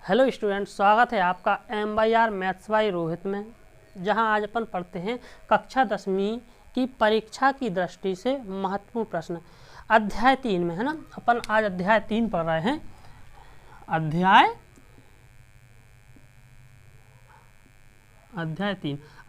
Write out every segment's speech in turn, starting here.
Hello student, स्वागत है आपका MYR मैथ्स बाय रोहित में, जहां आज अपन पढ़ते हैं कक्षा 10वीं की परीक्षा की दृष्टि से महत्वपूर्ण प्रश्न अध्याय 3 में, है ना। अपन आज अध्याय 3 पढ़ रहे हैं।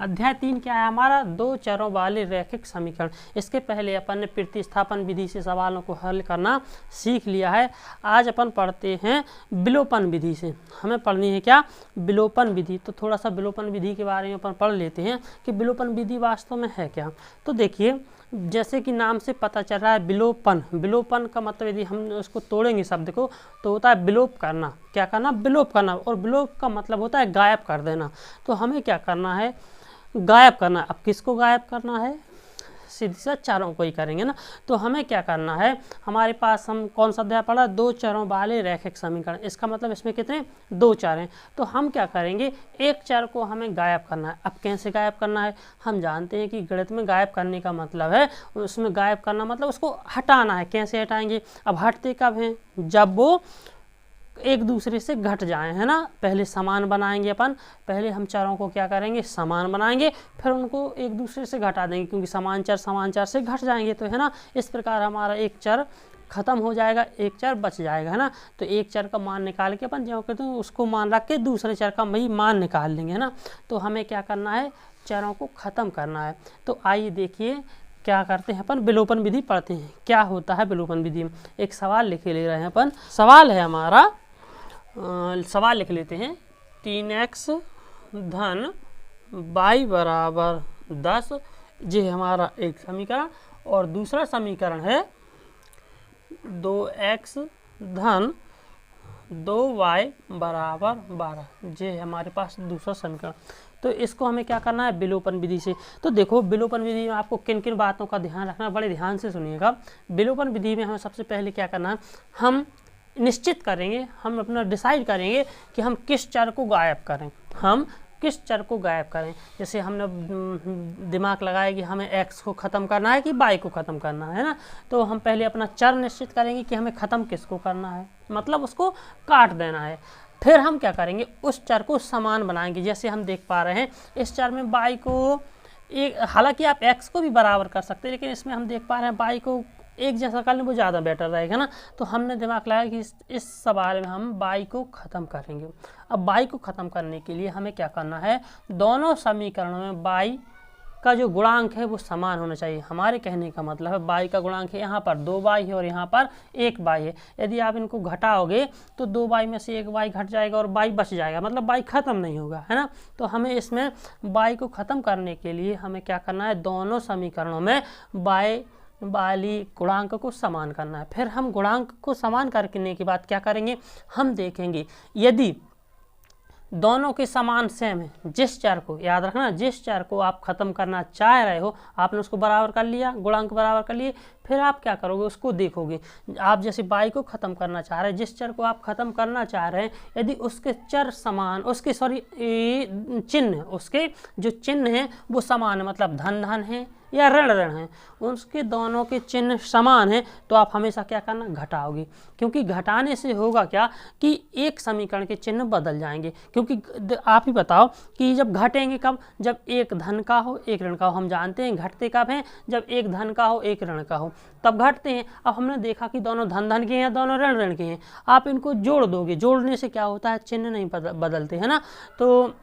अध्याय तीन क्या है हमारा? दो चरों वाले रैखिक समीकरण। इसके पहले अपन ने प्रतिस्थापन विधि से सवालों को हल करना सीख लिया है। आज अपन पढ़ते हैं विलोपन विधि से। हमें पढ़नी है क्या? विलोपन विधि। तो थोड़ा सा विलोपन विधि के बारे में अपन पढ़ लेते हैं कि विलोपन विधि वास्तव में है क्या। तो देखिए, जैसे कि नाम से पता चल रहा है विलोपन। विलोपन का मतलब यदि हम उसको तोड़ेंगे शब्द को तो होता है विलोप करना। क्या करना? विलोप करना। और विलोप का मतलब होता है गायब कर देना। तो हमें क्या करना है? गायब करना। अब किसको गायब करना है? सीधी सा चारों को ही करेंगे ना। तो हमें क्या करना है? हमारे पास हम कौन सा अध्याय पढ़ा? दो चरों वाले रैखिक समीकरण। इसका मतलब इसमें कितने? दो चर हैं। तो हम क्या करेंगे? एक चर को हमें गायब करना है। अब कैसे गायब करना है? हम जानते हैं कि गणित में गायब करने का मतलब है, उसमें गायब करना मतलब उसको हटाना है। कैसे हटाएंगे? अब हटते कब हैं? जब वो एक दूसरे से घट जाए, है ना। पहले समान बनाएंगे अपन। पहले हम चरों को क्या करेंगे? समान बनाएंगे, फिर उनको एक दूसरे से घटा देंगे, क्योंकि समान चर से घट जाएंगे, तो है ना। इस प्रकार हमारा एक चर खत्म हो जाएगा, एक चर बच जाएगा, है ना। तो एक चर का मान निकाल के अपन जो कहते हैं उसको मान रख के दूसरे चर का वही मान निकाल लेंगे, है ना। तो हमें क्या करना है? चरों को ख़त्म करना है। तो आइए देखिए क्या करते हैं अपन। विलोपन विधि पढ़ते हैं। क्या होता है विलोपन विधि में? एक सवाल लिखे ले रहे हैं अपन। सवाल है हमारा, सवाल लिख लेते हैं। 3x धन y बराबर 10, ये हमारा एक समीकरण। और दूसरा समीकरण है 2x धन 2y बराबर 12, ये हमारे पास दूसरा समीकरण। तो इसको हमें क्या करना है? विलोपन विधि से। तो देखो, विलोपन विधि में आपको किन किन बातों का ध्यान रखना, बड़े ध्यान से सुनिएगा। विलोपन विधि में हमें सबसे पहले क्या करना है? हम निश्चित करेंगे, हम अपना डिसाइड करेंगे कि हम किस चर को गायब करें। हम किस चर को गायब करें? जैसे हमने दिमाग लगाया कि हमें x को ख़त्म करना है कि y को ख़त्म करना है ना। तो हम पहले अपना चर निश्चित करेंगे कि हमें ख़त्म किसको करना है, मतलब उसको काट देना है। फिर हम क्या करेंगे? उस चर को समान बनाएंगे। जैसे हम देख पा रहे हैं इस चर में y को एक, हालांकि आप x को भी बराबर कर सकते हैं, लेकिन इसमें हम देख पा रहे हैं y को एक जैसा कर लें वो ज़्यादा बेटर रहेगा ना। तो हमने दिमाग लगाया कि इस सवाल में हम y को ख़त्म करेंगे। अब y को ख़त्म करने के लिए हमें क्या करना है? दोनों समीकरणों में y का जो गुणांक है वो समान होना चाहिए। हमारे कहने का मतलब है y का गुणांक है यहाँ पर 2y है और यहाँ पर 1y है। यदि आप इनको घटाओगे तो 2y में से 1y घट जाएगा और y बच जाएगा, मतलब y ख़त्म नहीं होगा, है ना। तो हमें इसमें y को ख़त्म करने के लिए हमें क्या करना है? दोनों समीकरणों में y वाली गुणांक को समान करना है। फिर हम गुणांक को समान करने के बाद क्या करेंगे? हम देखेंगे यदि दोनों के समान सेम है, जिस चर को, याद रखना, जिस चर को आप ख़त्म करना चाह रहे हो आपने उसको बराबर कर लिया, गुणांक बराबर कर लिए। फिर आप क्या करोगे? उसको देखोगे। आप जैसे y को ख़त्म करना चाह रहे हैं, जिस चर को आप ख़त्म करना चाह रहे हैं, यदि उसके चर समान, उसके चिन्ह, उसके जो चिन्ह हैं वो समान है, मतलब धन धन है या ऋण ऋण है, उसके दोनों के चिन्ह समान हैं, तो आप हमेशा क्या करना? घटाओगे। क्योंकि घटाने से होगा क्या कि एक समीकरण के चिन्ह बदल जाएंगे। क्योंकि आप ही बताओ कि जब घटेंगे कब? जब एक धन का हो एक ऋण का हो। हम जानते हैं घटते कब हैं? जब एक धन का हो एक ऋण का हो, तब घटते हैं। अब हमने देखा कि दोनों धन धन के हैं, दोनों ऋण ऋण के हैं। आप इनको जोड़ दोगे, जोड़ने से क्या होता है? चिन्ह नहीं बदलते, है ना। तो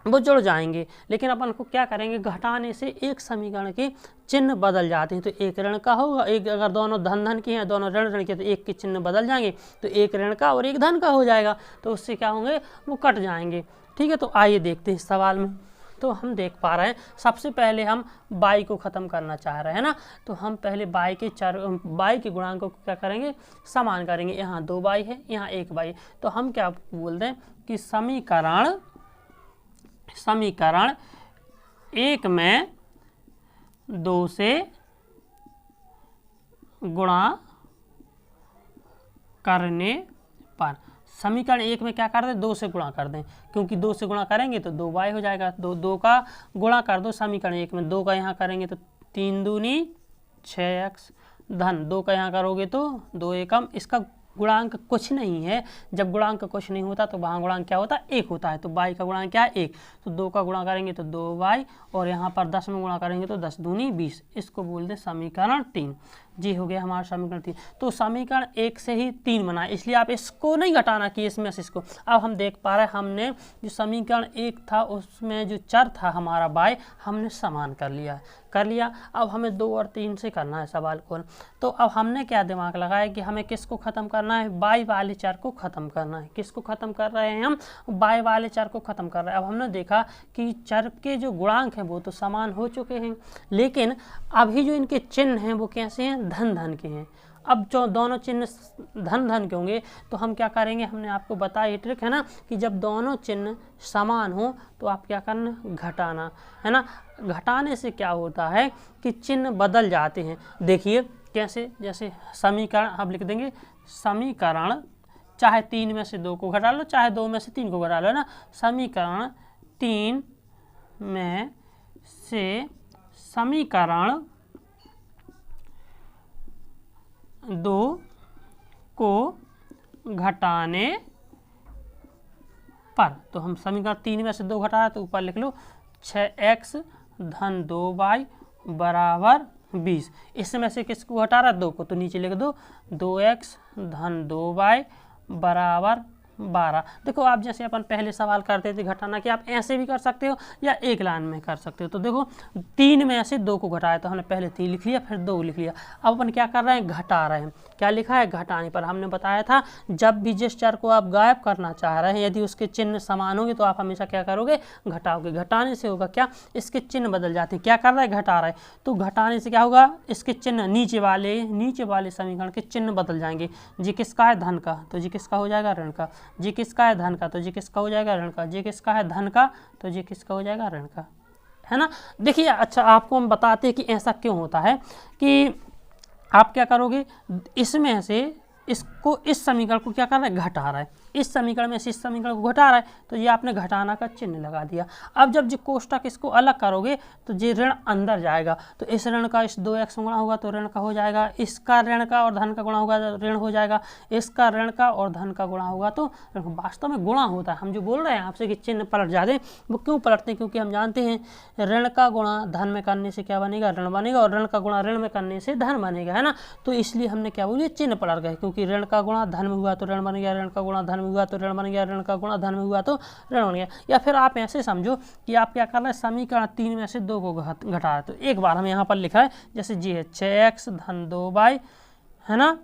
वो जुड़ जाएंगे। लेकिन अपन को क्या करेंगे? घटाने से एक समीकरण के चिन्ह बदल जाते हैं। तो एक ऋण का होगा, एक अगर दोनों धन धन के हैं, दोनों ऋण ऋण के, तो एक के चिन्ह बदल जाएंगे, तो एक ऋण का और एक धन का हो जाएगा। तो उससे क्या होंगे? वो कट जाएंगे। ठीक है, तो आइए देखते हैं इस सवाल में। तो हम देख पा रहे हैं सबसे पहले हम y को ख़त्म करना चाह रहे हैं ना। तो हम पहले y के गुणांकों को क्या करेंगे? समान करेंगे। यहाँ 2y है, यहाँ 1y है। तो हम क्या बोल दें कि समीकरण 1 में 2 से गुणा करने पर, समीकरण 1 में क्या कर दें? 2 से गुणा कर दें, क्योंकि 2 से गुणा करेंगे तो 2y हो जाएगा। 2 का गुणा कर दो समीकरण 1 में, 2 का यहाँ करेंगे तो 3 दूनी 6x, धन 2 का यहाँ करोगे तो 2 एकम, इसका गुणांक कुछ नहीं है, जब गुणांक कुछ नहीं होता तो वहाँ गुणांक क्या होता है, 1 होता है। तो y का गुणांक क्या है, 1। तो 2 का गुणा करेंगे तो 2y, और यहाँ पर 10 में गुणा करेंगे तो 10 दूनी 20। इसको बोलते समीकरण 3। जी हो गया हमारा समीकरण 3। तो समीकरण 1 से ही 3 बना, इसलिए आप इसको नहीं घटाना कि इसमें से इसको। अब हम देख पा रहे हैं हमने जो समीकरण 1 था उसमें जो चर था हमारा y हमने समान कर लिया। अब हमें 2 और 3 से करना है सवाल को। तो अब हमने क्या दिमाग लगाया कि हमें किसको ख़त्म करना है, y वाले चर को ख़त्म करना है। किसको ख़त्म कर रहे हैं हम, y वाले चर को ख़त्म कर रहे हैं। अब हमने देखा कि चर के जो गुणांक हैं वो तो समान हो चुके हैं, लेकिन अभी जो इनके चिन्ह हैं वो कैसे हैं, धन धन के हैं। अब जो दोनों चिन्ह धन धन के होंगे तो हम क्या करेंगे, हमने आपको बताया ये ट्रिक है ना कि जब दोनों चिन्ह समान हो तो आप क्या करना, घटाना है ना। घटाने से क्या होता है कि चिन्ह बदल जाते हैं। देखिए कैसे, जैसे समीकरण आप लिख देंगे, समीकरण चाहे 3 में से 2 को घटा लो, चाहे 2 में से 3 को घटा लो, है ना। समीकरण 3 में से समीकरण 2 को घटाने पर, तो हम समीकरण 3 में से 2 घटा तो ऊपर लिख लो 6x धन 2y बराबर 20। इसमें से किसको घटा रहा है, 2 को, तो नीचे लिख दो 2x धन 2y बराबर 12। देखो आप जैसे अपन पहले सवाल करते थे घटाना कि आप ऐसे भी कर सकते हो या एक लाइन में कर सकते हो। तो देखो 3 में से 2 को घटाया तो हमने पहले 3 लिख लिया, फिर 2 लिख लिया। अब अपन क्या कर रहे हैं, घटा रहे हैं। क्या लिखा है, घटाने पर। हमने बताया था जब भी जिस चर को आप गायब करना चाह रहे हैं यदि उसके चिन्ह समान होंगे तो आप हमेशा क्या करोगे, घटाओगे। घटाने से होगा क्या, इसके चिन्ह बदल जाते हैं। क्या कर रहा है, घटा रहा है, तो घटाने से क्या होगा, इसके चिन्ह नीचे वाले समीकरण के चिन्ह बदल जाएंगे। जी किसका है, धन का, तो जी किसका हो जाएगा, ऋण का। जी किसका है, धन का, तो जी किसका हो जाएगा, ऋण का। जी किसका है, धन का, तो जी किसका हो जाएगा, ऋण का, है ना। देखिए अच्छा आपको हम बताते हैं कि ऐसा क्यों होता है कि आप क्या करोगे, इसमें से इसको, इस समीकरण को क्या कर रहा है, घटा रहा है। इस समीकरण में से इस समीकरण को घटा रहा है तो ये आपने घटाना का चिन्ह लगा दिया। अब जब जो कोष्टक इसको अलग करोगे तो ये ऋण अंदर जाएगा, तो इस ऋण का इस 2x गुणा होगा तो ऋण का हो जाएगा, इसका ऋण का और धन का गुणा होगा तो ऋण हो जाएगा, इसका ऋण का और धन का गुणा होगा तो वास्तव में गुणा होता है। हम जो बोल रहे हैं आपसे कि चिन्ह पलट जाते वो क्यों पलटते हैं, क्योंकि हम जानते हैं ऋण का गुणा धन में करने से क्या बनेगा, ऋण बनेगा, और ऋण का गुणा ऋण में करने से धन बनेगा, है ना। तो इसलिए हमने क्या बोलिए, चिन्ह पलट गए, क्योंकि ऋण का गुणा धन में हुआ तो ऋण बन गया, ऋण का गुणा धन में हुआ तो ऋण बन गया, ऋण का गुणा धन में हुआ तो ऋण बन गया। या फिर आप ऐसे समझो कि आप क्या कर रहे हैं, समीकरण 3 में से 2 को घटा रहे। तो एक बार हम यहाँ पर लिखा है जैसे जी है 6x धन 2y, है ना।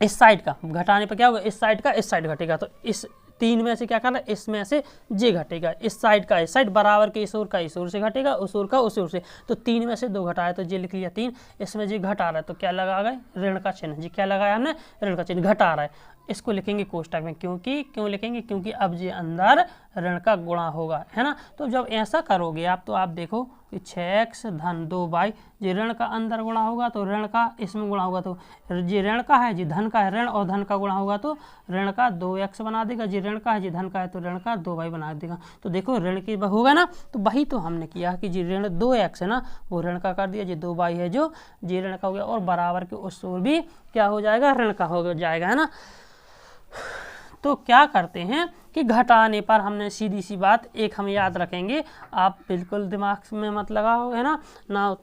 इस साइड का घटाने पर क्या होगा, इस साइड का इस साइड घटेगा, तो इस 3 में से क्या करना है, इसमें से जे घटेगा, इस साइड का इस साइड बराबर के इस ओर का इस ओर से घटेगा, उस ओर का उस ओर से। तो 3 में से 2 घटाया तो जे लिख लिया 3, इसमें जे घटा रहा है तो क्या लगा गए, ऋण का चिन्ह। जी क्या लगाया हमने, ऋण का चिन्ह, घटा रहा है। इसको लिखेंगे कोष्टक में, क्यों लिखेंगे, क्योंकि अब जे अंदर ऋण का गुणा होगा, है ना। तो जब ऐसा करोगे आप तो आप देखो कि 6x धन 2y, जी ऋण का अंदर गुणा होगा तो ऋण का इसमें गुणा होगा, तो जी ऋण का है, जी धन का है, ऋण और धन का गुणा होगा तो ऋण का 2x बना देगा, जी ऋण का है, जी धन का है तो ऋण का 2y बना देगा। तो देखो ऋण की होगा ना, तो वही तो हमने किया कि जी ऋण 2x है ना, वो ऋण का कर दिया, जी 2y है जो जी ऋण का हो गया, और बराबर के उस ओर भी क्या हो जाएगा, ऋण का हो जाएगा, है ना। तो क्या करते हैं कि घटाने पर हमने सीधी सी बात एक हम याद रखेंगे, आप बिल्कुल दिमाग में मत लगाओ, है ना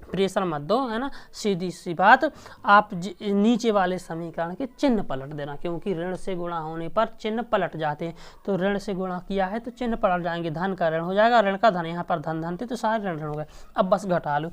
प्रेशर मत दो, है ना। सीधी सी बात, आप नीचे वाले समीकरण के चिन्ह पलट देना, क्योंकि ऋण से गुणा होने पर चिन्ह पलट जाते हैं। तो ऋण से गुणा किया है तो चिन्ह पलट जाएंगे, धन का ऋण हो जाएगा, ऋण का धन, यहाँ पर धन धन थे तो सारे ऋण हो गए। अब बस घटा लो,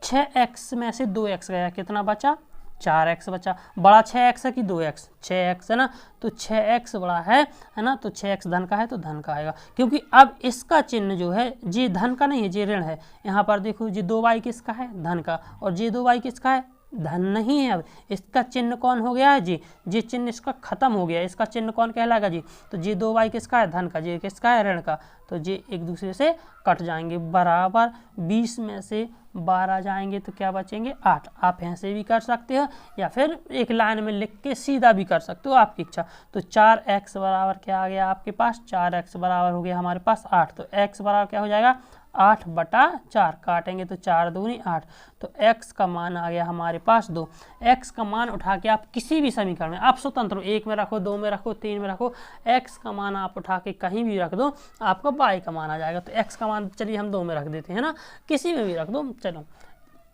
6x में से 2x गया, कितना बचा, 4x बचा। बड़ा 6x है कि 2x, 6x है ना, तो 6x बड़ा है ना, तो 6x धन का है तो धन का आएगा, क्योंकि अब इसका चिन्ह जो है जी धन का नहीं है, जी ऋण है। यहाँ पर देखो जी 2y किसका है, धन का, और जी 2y किसका है, धन नहीं है। अब इसका चिन्ह कौन हो गया है, जी चिन्ह इसका खत्म हो गया, इसका चिन्ह कौन कहलाएगा, जी तो जी 2y किसका है, धन का, जी किसका है, ऋण का, तो जी एक दूसरे से कट जाएंगे, बराबर 20 में से 12 जाएंगे तो क्या बचेंगे, 8। आप ऐसे भी कर सकते हो या फिर एक लाइन में लिख के सीधा भी कर सकते हो, आपकी इच्छा। तो 4x बराबर क्या आ गया आपके पास, 4x बराबर हो गया हमारे पास 8, तो x बराबर क्या हो जाएगा, 8/4 काटेंगे तो 4 दूनी 8। तो x का मान आ गया हमारे पास 2। x का मान उठा के आप किसी भी समीकरण में आप स्वतंत्र हो, 1 में रखो, 2 में रखो, 3 में रखो, x का मान आप उठा के कहीं भी रख दो, आपका y का मान आ जाएगा। तो x का मान चलिए हम 2 में रख देते हैं ना, किसी में भी रख दो। चलो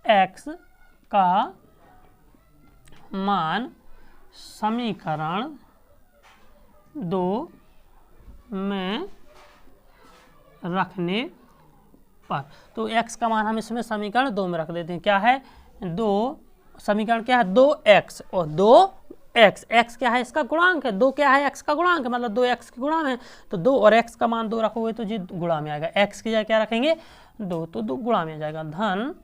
x का मान समीकरण 2 में रखने पर, तो x का मान हम इसमें समीकरण 2 में रख देते हैं। क्या है 2, समीकरण क्या है 2x और 2x, x क्या है इसका गुणांक है, 2 क्या है x का गुणांक है, मतलब 2x के गुणा में, तो 2 और x का मान 2 रखोगे तो जी गुणा में आएगा, x की जगह क्या रखेंगे 2, तो 2 गुणा में आ जाएगा। धन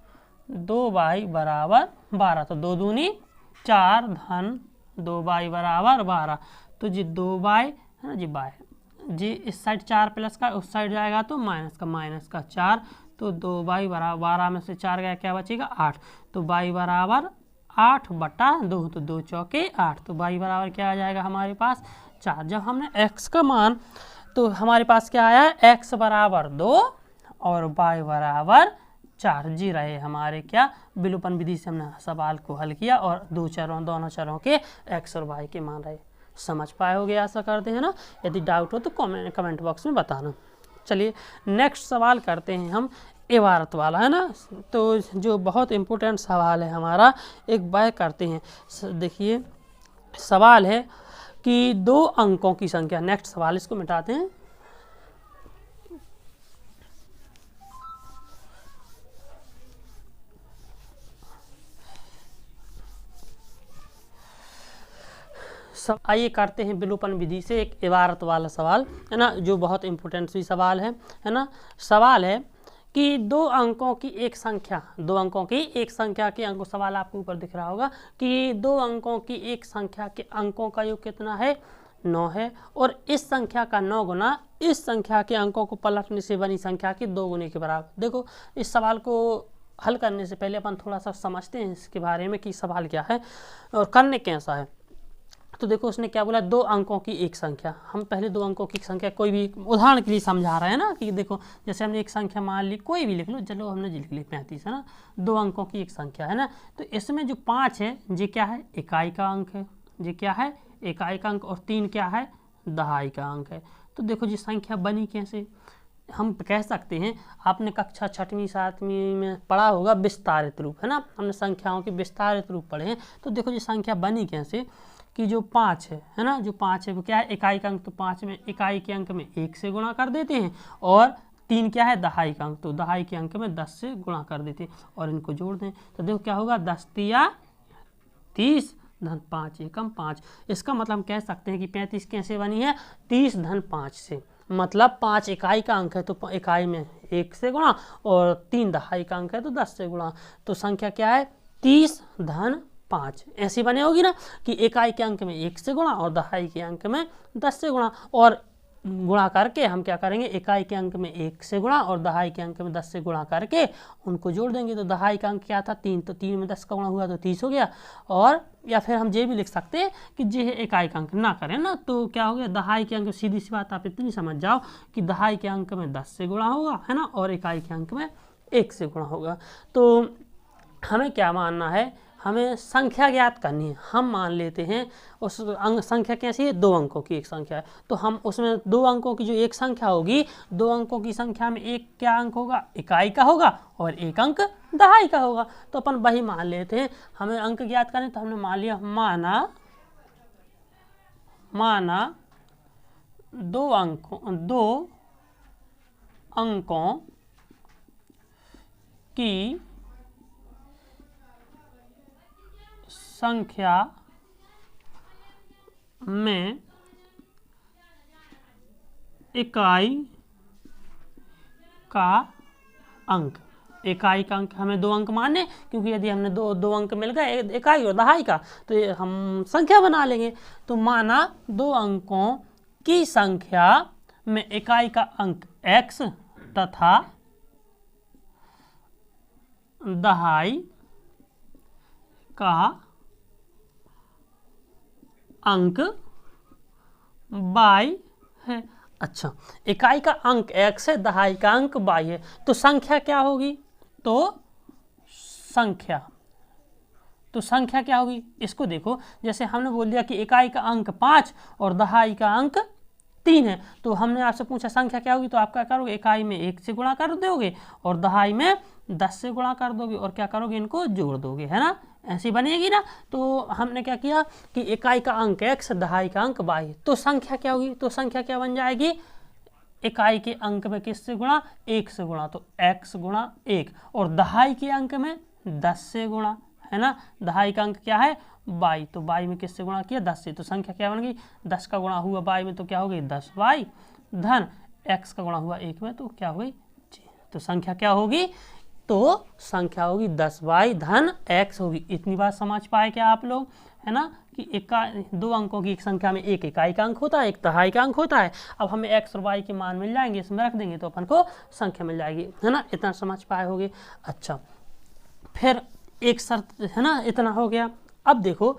2y बराबर 12, तो 2 दूनी 4 धन 2y बराबर 12, तो जी 2y है ना जी y जी, इस साइड 4 प्लस का उस साइड जाएगा तो माइनस का 4, तो 2y बराबर 12 में से 4 गया क्या बचेगा 8, तो y बराबर 8/2, तो 2 चौके 8, तो y बराबर क्या आ जाएगा हमारे पास 4। जब हमने x का मान, तो हमारे पास क्या आया x बराबर 2 और y बराबर 4 जी रहे हमारे क्या विलोपन विधि से हमने सवाल को हल किया और दोनों चरों के x और y के मान रहे। समझ पाए होगे आशा करते हैं ना। यदि डाउट हो तो कमेंट बॉक्स में बताना। चलिए नेक्स्ट सवाल करते हैं हम इबारत वाला, है ना, तो जो बहुत इम्पोर्टेंट सवाल है हमारा, एक बार करते हैं। देखिए सवाल है कि 2 अंकों की संख्या, नेक्स्ट सवाल इसको मिटाते हैं। सब आइए करते हैं विलोपन विधि से एक इबारत वाला सवाल, है ना, जो बहुत इंपॉर्टेंट भी सवाल है ना। सवाल है कि 2 अंकों की एक संख्या, 2 अंकों की एक संख्या के अंकों, सवाल आपको ऊपर दिख रहा होगा कि 2 अंकों की एक संख्या के अंकों का योग कितना है 9 है, और इस संख्या का 9 गुना इस संख्या के अंकों को पलटने से बनी संख्या के 2 गुने के बराबर। देखो इस सवाल को हल करने से पहले अपन थोड़ा सा समझते हैं इसके बारे में कि सवाल क्या है और करने कैसा है। तो देखो उसने क्या बोला 2 अंकों की एक संख्या, हम पहले 2 अंकों की संख्या कोई भी उदाहरण के लिए समझा रहे हैं ना, कि देखो जैसे हमने एक संख्या मान ली, कोई भी लिख लो, चलो हमने लिख ली 35, है ना, 2 अंकों की एक संख्या है ना। तो इसमें जो 5 है ये क्या है इकाई का अंक है, ये क्या है इकाई का अंक, और 3 क्या है दहाई का अंक है। तो देखो जी संख्या बनी कैसे, हम कह सकते हैं, आपने कक्षा 6वीं 7वीं में पढ़ा होगा विस्तारित रूप, है ना, हमने संख्याओं के विस्तारित रूप पढ़े हैं। तो देखो जी संख्या बनी कैसे कि जो 5 है ना, जो 5 है वो क्या है इकाई का अंक, तो 5 में इकाई के अंक में 1 से गुणा कर देते हैं, और 3 क्या है दहाई का अंक, तो दहाई के अंक में 10 से गुणा कर देते हैं और इनको जोड़ दें। तो देखो क्या होगा 10 तिया 30 धन 5 एकम 5। इसका मतलब हम कह सकते हैं कि 35 कैसे बनी है 30 धन 5 से, मतलब 5 इकाई का अंक है तो इकाई में 1 से गुणा, और 3 दहाई का अंक है तो 10 से गुणा, तो संख्या क्या है 30 धन 5 ऐसी बने होगी ना, कि इकाई के अंक में 1 से गुणा और दहाई के अंक में 10 से गुणा, और गुणा करके हम क्या करेंगे इकाई के अंक में 1 से गुणा और दहाई के अंक में 10 से गुणा करके उनको जोड़ देंगे। तो दहाई का अंक क्या था 3, तो 3 में 10 का गुणा हुआ तो 30 हो गया, और या फिर हम ये भी लिख सकते हैं कि जे इकाई का अंक ना करें ना, तो क्या हो गया दहाई के अंक, सीधी सी बात आप इतनी समझ जाओ कि दहाई के अंक में 10 से गुणा होगा, है ना, और इकाई के अंक में 1 से गुणा होगा। तो हमें क्या मानना है, हमें संख्या ज्ञात करनी है। हम मान लेते हैं उस अंक संख्या कैसी है 2 अंकों की एक संख्या है, तो हम उसमें 2 अंकों की जो एक संख्या होगी, 2 अंकों की संख्या में एक क्या अंक होगा इकाई का होगा और एक अंक दहाई का होगा, तो अपन वही मान लेते हैं। हमें अंक ज्ञात करने, तो हमने मान लिया माना 2 अंकों की संख्या में इकाई का अंक, इकाई का अंक हमें 2 अंक माने, क्योंकि यदि हमने दो अंक मिल गए इकाई और दहाई का तो ये हम संख्या बना लेंगे। तो माना 2 अंकों की संख्या में इकाई का अंक x तथा दहाई का अंक y है। अच्छा, इकाई का अंक x है, दहाई का अंक y है, तो संख्या क्या होगी? तो संख्या क्या होगी? इसको देखो, जैसे हमने बोल दिया कि इकाई का अंक 5 और दहाई का अंक 3 है, तो हमने आपसे पूछा संख्या क्या होगी, तो आप क्या करोगे? इकाई में 1 से गुणा कर दोगे और दहाई में 10 से गुणा कर दोगे और क्या करोगे? इनको जोड़ दोगे, है ना, ऐसी बनेगी ना। तो हमने क्या किया कि इकाई का अंक x, दहाई का अंक y है, तो संख्या क्या होगी? तो संख्या क्या बन जाएगी? इकाई के अंक में किससे गुणा? 1 से गुणा, तो x गुणा 1, और दहाई के अंक में 10 से गुणा, है ना, दहाई का अंक क्या है? y, तो y में किससे गुणा किया? 10 से, तो संख्या क्या बन गई? 10 का गुणा हुआ y में तो क्या हो गई? 10y धन x का गुणा हुआ 1 में तो क्या हुई? जी, तो संख्या क्या होगी? तो संख्या होगी 10y धन x होगी। इतनी बात समझ पाए क्या आप लोग, है ना, कि दो अंकों की एक संख्या में एक इकाई का अंक होता है, एक दहाई का अंक होता है। अब हमें x और y के मान मिल जाएंगे, इसमें रख देंगे तो अपन को संख्या मिल जाएगी, है ना, इतना समझ पाए होगे। अच्छा, फिर एक शर्त, है ना, इतना हो गया। अब देखो,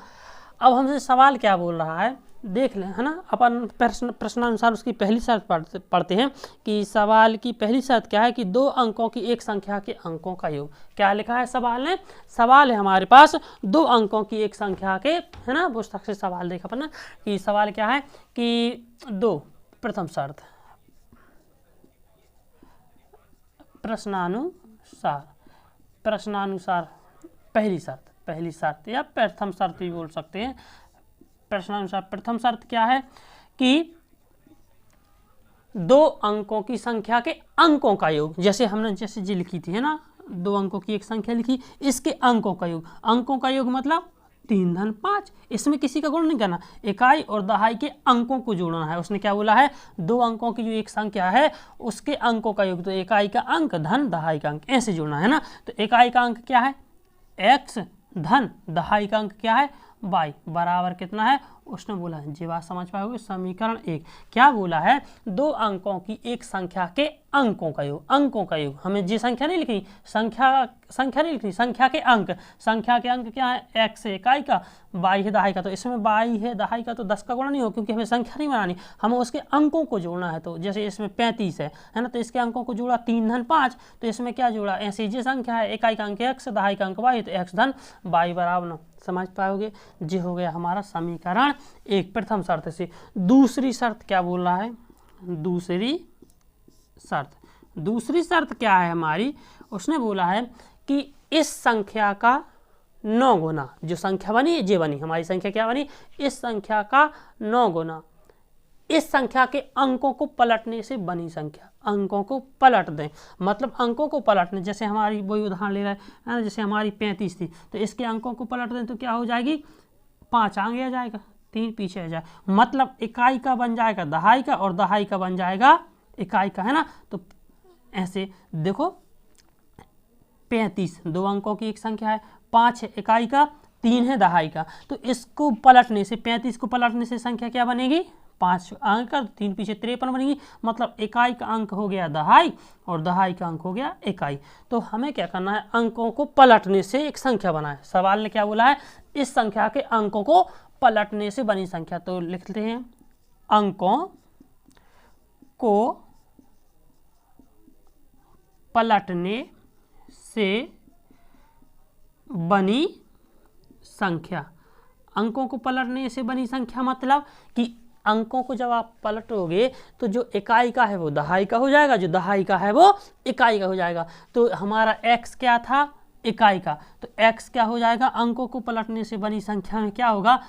अब हमसे सवाल क्या बोल रहा है, देख लें, है ना, अपन प्रश्नानुसार उसकी पहली शर्त पढ़ते हैं कि सवाल की पहली शर्त क्या है कि दो अंकों की एक संख्या के अंकों का योग। क्या लिखा है सवाल में? सवाल है हमारे पास दो अंकों की एक संख्या के, है ना, पुस्तक से सवाल देखा अपन कि सवाल क्या है कि दो, प्रथम शर्त प्रश्नानुसार पहली शर्त या प्रथम शर्त भी बोल सकते हैं। प्रश्नानुसार प्रथम शर्त क्या है कि दो अंकों की संख्या के अंकों का योग, जैसे हमने जैसे जी लिखी थी, है ना, दो अंकों की एक संख्या लिखी, इसके अंकों का योग, अंकों का योग मतलब 3 धन 5, इसमें किसी का गुण नहीं करना, इकाई और दहाई के अंकों को जोड़ना है। उसने क्या बोला है? दो अंकों की जो एक संख्या है उसके अंकों का योग, तो इकाई का अंक धन दहाई का अंक, ऐसे जोड़ना है ना। तो इकाई का अंक क्या है? x धन दहाई का अंक क्या है? y, बराबर कितना है? उसने बोला है, जी बात समझ पाओगे, समीकरण 1 क्या बोला है? दो अंकों की एक संख्या के अंकों का योग, अंकों का योग, हमें जी संख्या नहीं लिखनी, संख्या नहीं लिखनी, संख्या के अंक क्या है? x है इकाई का, y है दहाई का, तो इसमें y है दहाई का तो 10 का गुणा नहीं हो, क्योंकि हमें संख्या नहीं बनानी, हमें उसके अंकों को जोड़ना है। तो जैसे इसमें 35 है ना, तो इसके अंकों को जोड़ा 3 धन 5, तो इसमें क्या जोड़ा? ऐसी जी संख्या है, इकाई का अंक x, दहाई का अंक y, तो x धन y बराबर 9, समझ पाओगे। जी हो गया हमारा समीकरण 1 प्रथम शर्त से। दूसरी शर्त क्या बोल रहा है? दूसरी शर्त क्या है हमारी? उसने बोला है कि इस संख्या का 9 गुना, जो संख्या बनी ये बनी हमारी संख्या, क्या बनी? इस संख्या का 9 गुना इस संख्या के अंकों को पलटने से बनी संख्या, अंकों को पलट दें, मतलब अंकों को पलटने, जैसे हमारी वही उदाहरण ले रहा है ना, जैसे हमारी 35 थी, तो इसके अंकों को पलट दें तो क्या हो जाएगी? 5 आगे आ जाएगा, 3 पीछे आ जाए, मतलब इकाई का बन जाएगा दहाई का और दहाई का बन जाएगा इकाई का, है ना। तो ऐसे देखो, 35 दो अंकों की एक संख्या है, 5 है इकाई का, 3 है दहाई का, तो इसको पलटने से, 35 को पलटने से संख्या क्या बनेगी? 5 अंक का 3 पीछे 53 बनेगी, मतलब इकाई का अंक हो गया दहाई और दहाई का अंक हो गया इकाई। तो हमें क्या करना है? अंकों को पलटने से एक संख्या बनाए। सवाल ने क्या बोला है? इस संख्या के अंकों को पलटने से बनी संख्या। तो लिखते हैं अंकों को पलटने से बनी संख्या। अंकों को पलटने से बनी संख्या मतलब कि अंकों को जब आप पलटोगे तो जो इकाई का है वो दहाई का हो जाएगा, जो दहाई का है वो इकाई का हो जाएगा। तो हमारा x क्या था? इकाई का, तो x क्या हो जाएगा? अंकों को पलटने से बनी संख्या में क्या होगा?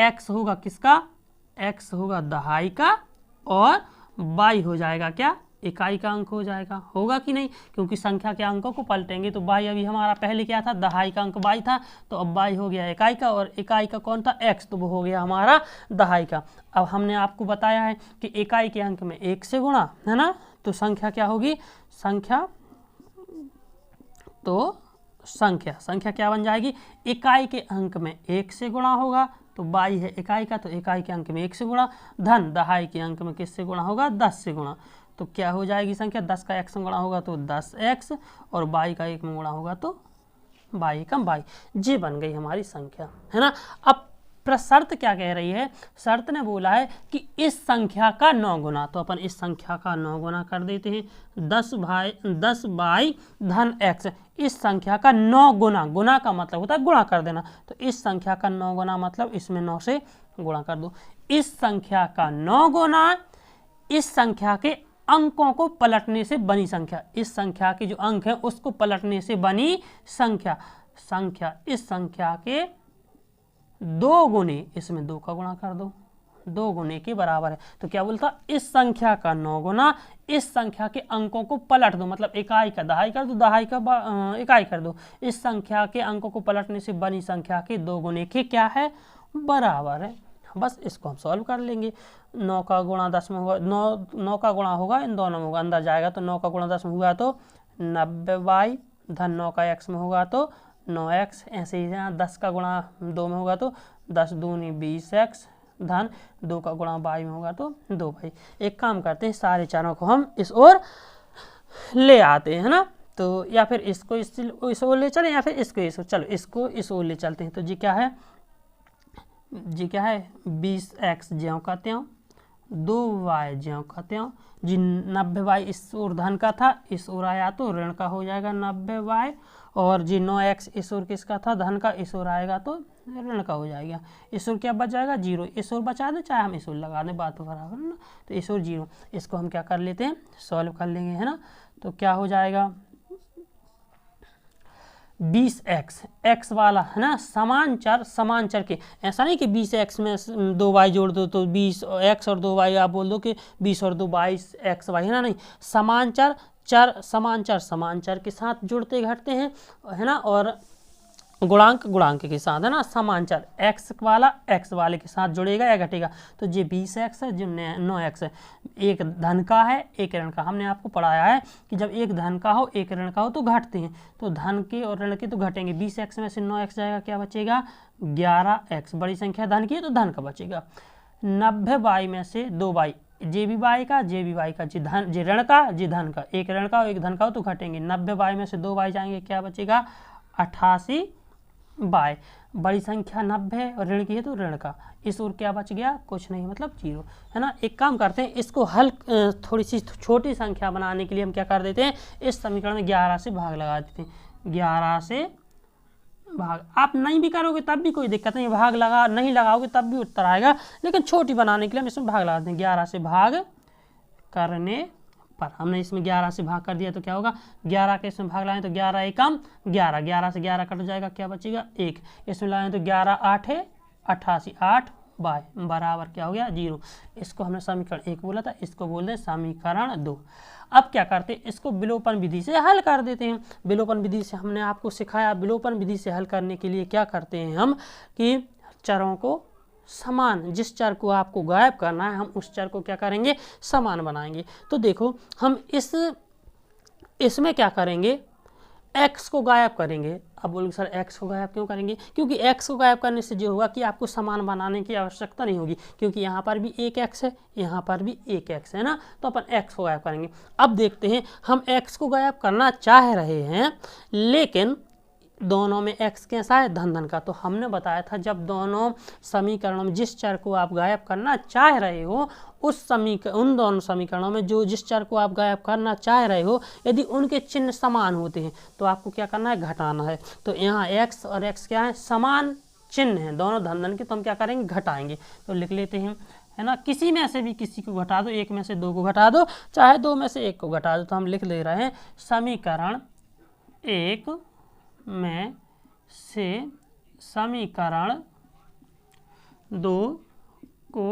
x होगा किसका? x होगा दहाई का और y हो जाएगा क्या? इकाई का अंक हो जाएगा। होगा कि नहीं? क्योंकि संख्या के अंकों को पलटेंगे तो y अभी हमारा पहले क्या था? दहाई का अंक y था, तो अब y हो गया इकाई का, और इकाई का कौन था? x, तो वो हो गया हमारा दहाई का। अब हमने आपको बताया है कि इकाई के अंक में 1 से गुणा, है ना, तो संख्या क्या होगी? संख्या क्या बन जाएगी? इकाई के अंक में 1 से गुणा होगा, तो y है इकाई का, तो इकाई के अंक में 1 से गुणा, धन दहाई के अंक में किससे गुणा होगा? 10 से गुणा। तो क्या हो जाएगी संख्या? 10 का x में गुणा होगा तो 10x, और y का 1 में गुणा होगा तो y कम y। जी बन गई हमारी संख्या, है ना। अब शर्त क्या कह रही है, शर्त ने बोला है कि इस संख्या का 9 गुना, तो अपन इस संख्या का 9 गुना कर देते हैं। 10 बाई धन x, इस संख्या का 9 गुना, गुना का मतलब होता है गुणा कर देना, तो इस संख्या का 9 गुना मतलब इसमें 9 से गुणा कर दो। इस संख्या का 9 गुना इस संख्या के अंकों को पलटने से बनी संख्या, इस संख्या के जो अंक है उसको पलटने से बनी संख्या, इस संख्या के 2 गुने, इसमें 2 का गुणा कर दो, 2 गुने के बराबर है। तो क्या बोलता, इस संख्या का 9 गुना इस संख्या के अंकों को पलट दो, मतलब इकाई का दहाई कर दो, दहाई का इकाई कर दो, इस संख्या के अंकों को पलटने से बनी संख्या के 2 गुने के क्या है, बराबर है। बस इसको हम सॉल्व कर लेंगे। 9 का गुणा 10 में होगा, 9 का गुणा होगा इन दोनों में होगा, अंदर जाएगा तो 9 का गुणा 10 में हुआ तो 90y, धन 9 का x में होगा तो 9x, ऐसे ही यहाँ 10 का गुणा 2 में होगा तो 10 दूनी 20x, धन 2 का गुणा y में होगा तो 2y। एक काम करते हैं, सारे चारों को हम इस ओर ले आते हैं ना, तो या फिर इसको इस ओर ले चलें या फिर इसको इस ओर, चलो इसको इस ओर ले चलते हैं। तो जी क्या है, 20x ज्यों का त्यों, 2y ज्यों का त्यों, जी 90y इस ओर धन का था, इस ओर आया तो ऋण का हो जाएगा 90y, और जी 9x इस ओर किसका था, धन का, इस ओर आएगा तो ऋण का हो जाएगा। इस ओर क्या बच जाएगा, 0, इस ओर बचा दें चाहे हम इस ओर लगा दें, बात तो बराबर है ना। तो इस ओर 0, इसको हम क्या कर लेते हैं, सॉल्व कर लेंगे, है ना। तो क्या हो जाएगा, 20x, x वाला है ना, समान चर के, ऐसा नहीं कि 20x में 2y जोड़ दो तो 20x और 2y आप बोल दो कि 20 और 2 22xy, है ना, नहीं, समान चर के साथ जुड़ते घटते हैं, है ना, और गुणांक के साथ, है ना, समान चर x वाला x वाले के साथ जुड़ेगा या घटेगा। तो ये 20x है, जो 9x है, एक धन का है एक ऋण का। हमने आपको पढ़ाया है कि जब एक धन का हो एक ऋण का हो तो घटते हैं, तो धन के और ऋण के तो घटेंगे। 20x में से 9x जाएगा, क्या बचेगा, 11x, बड़ी संख्या धन की है तो धन का बचेगा। 90y में से 2y, जे भी y का जे भी y का, जी ऋण का जी धन का, एक ऋण का और एक धन का हो तो घटेंगे। 90y में से 2y जाएंगे, क्या बचेगा, 88 बाय, बड़ी संख्या 90 और ऋण की है तो ऋण का, इस ओर क्या बच गया, कुछ नहीं, मतलब 0, है ना। एक काम करते हैं, इसको हल थोड़ी सी छोटी संख्या बनाने के लिए हम क्या कर देते हैं, इस समीकरण में 11 से भाग लगा देते हैं। 11 से भाग, आप नहीं भी करोगे तब भी कोई दिक्कत नहीं, भाग नहीं लगाओगे तब भी उत्तर आएगा, लेकिन छोटी बनाने के लिए हम इसमें भाग लगा देते हैं। 11 से भाग करने पर, हमने इसमें 11 से भाग कर दिया तो क्या होगा, 11 के इसमें भाग लगाएं तो 11 एकम 11, 11 से 11 कट जाएगा, क्या बचेगा, 1, इसमें लगाएं तो 11 8 है 88, 8 बाय बराबर क्या हो गया, 0। इसको हमने समीकरण 1 बोला था, इसको बोल दें समीकरण 2। अब क्या करते हैं, इसको विलोपन विधि से हल कर देते हैं। विलोपन विधि से हमने आपको सिखाया, विलोपन विधि से हल करने के लिए क्या करते हैं हम, कि चरों को समान, जिस चर को आपको गायब करना है हम उस चर को क्या करेंगे, समान बनाएंगे। तो देखो हम इसमें क्या करेंगे, x को गायब करेंगे। अब बोलोगे सर x को गायब क्यों करेंगे, क्योंकि x को गायब करने से जो होगा कि आपको समान बनाने की आवश्यकता नहीं होगी, क्योंकि यहाँ पर भी एक x है यहाँ पर भी एक x है ना, तो अपन x को गायब करेंगे। अब देखते हैं, हम x को गायब करना चाह रहे हैं लेकिन दोनों में x कैसा है, धन का। तो हमने बताया था जब दोनों समीकरणों में जिस चर को आप गायब करना चाह रहे हो उन दोनों समीकरणों में जिस चर को आप गायब करना चाह रहे हो यदि उनके चिन्ह समान होते हैं तो आपको क्या करना है, घटाना है। तो यहाँ x और x क्या है, समान चिन्ह है, दोनों धन के, तो हम क्या करेंगे, घटाएंगे। तो लिख लेते हैं, है ना, किसी में से भी किसी को घटा दो, एक में से 2 को घटा दो, चाहे 2 में से 1 को घटा दो। तो हम लिख ले रहे हैं समीकरण 1 में से समीकरण 2 को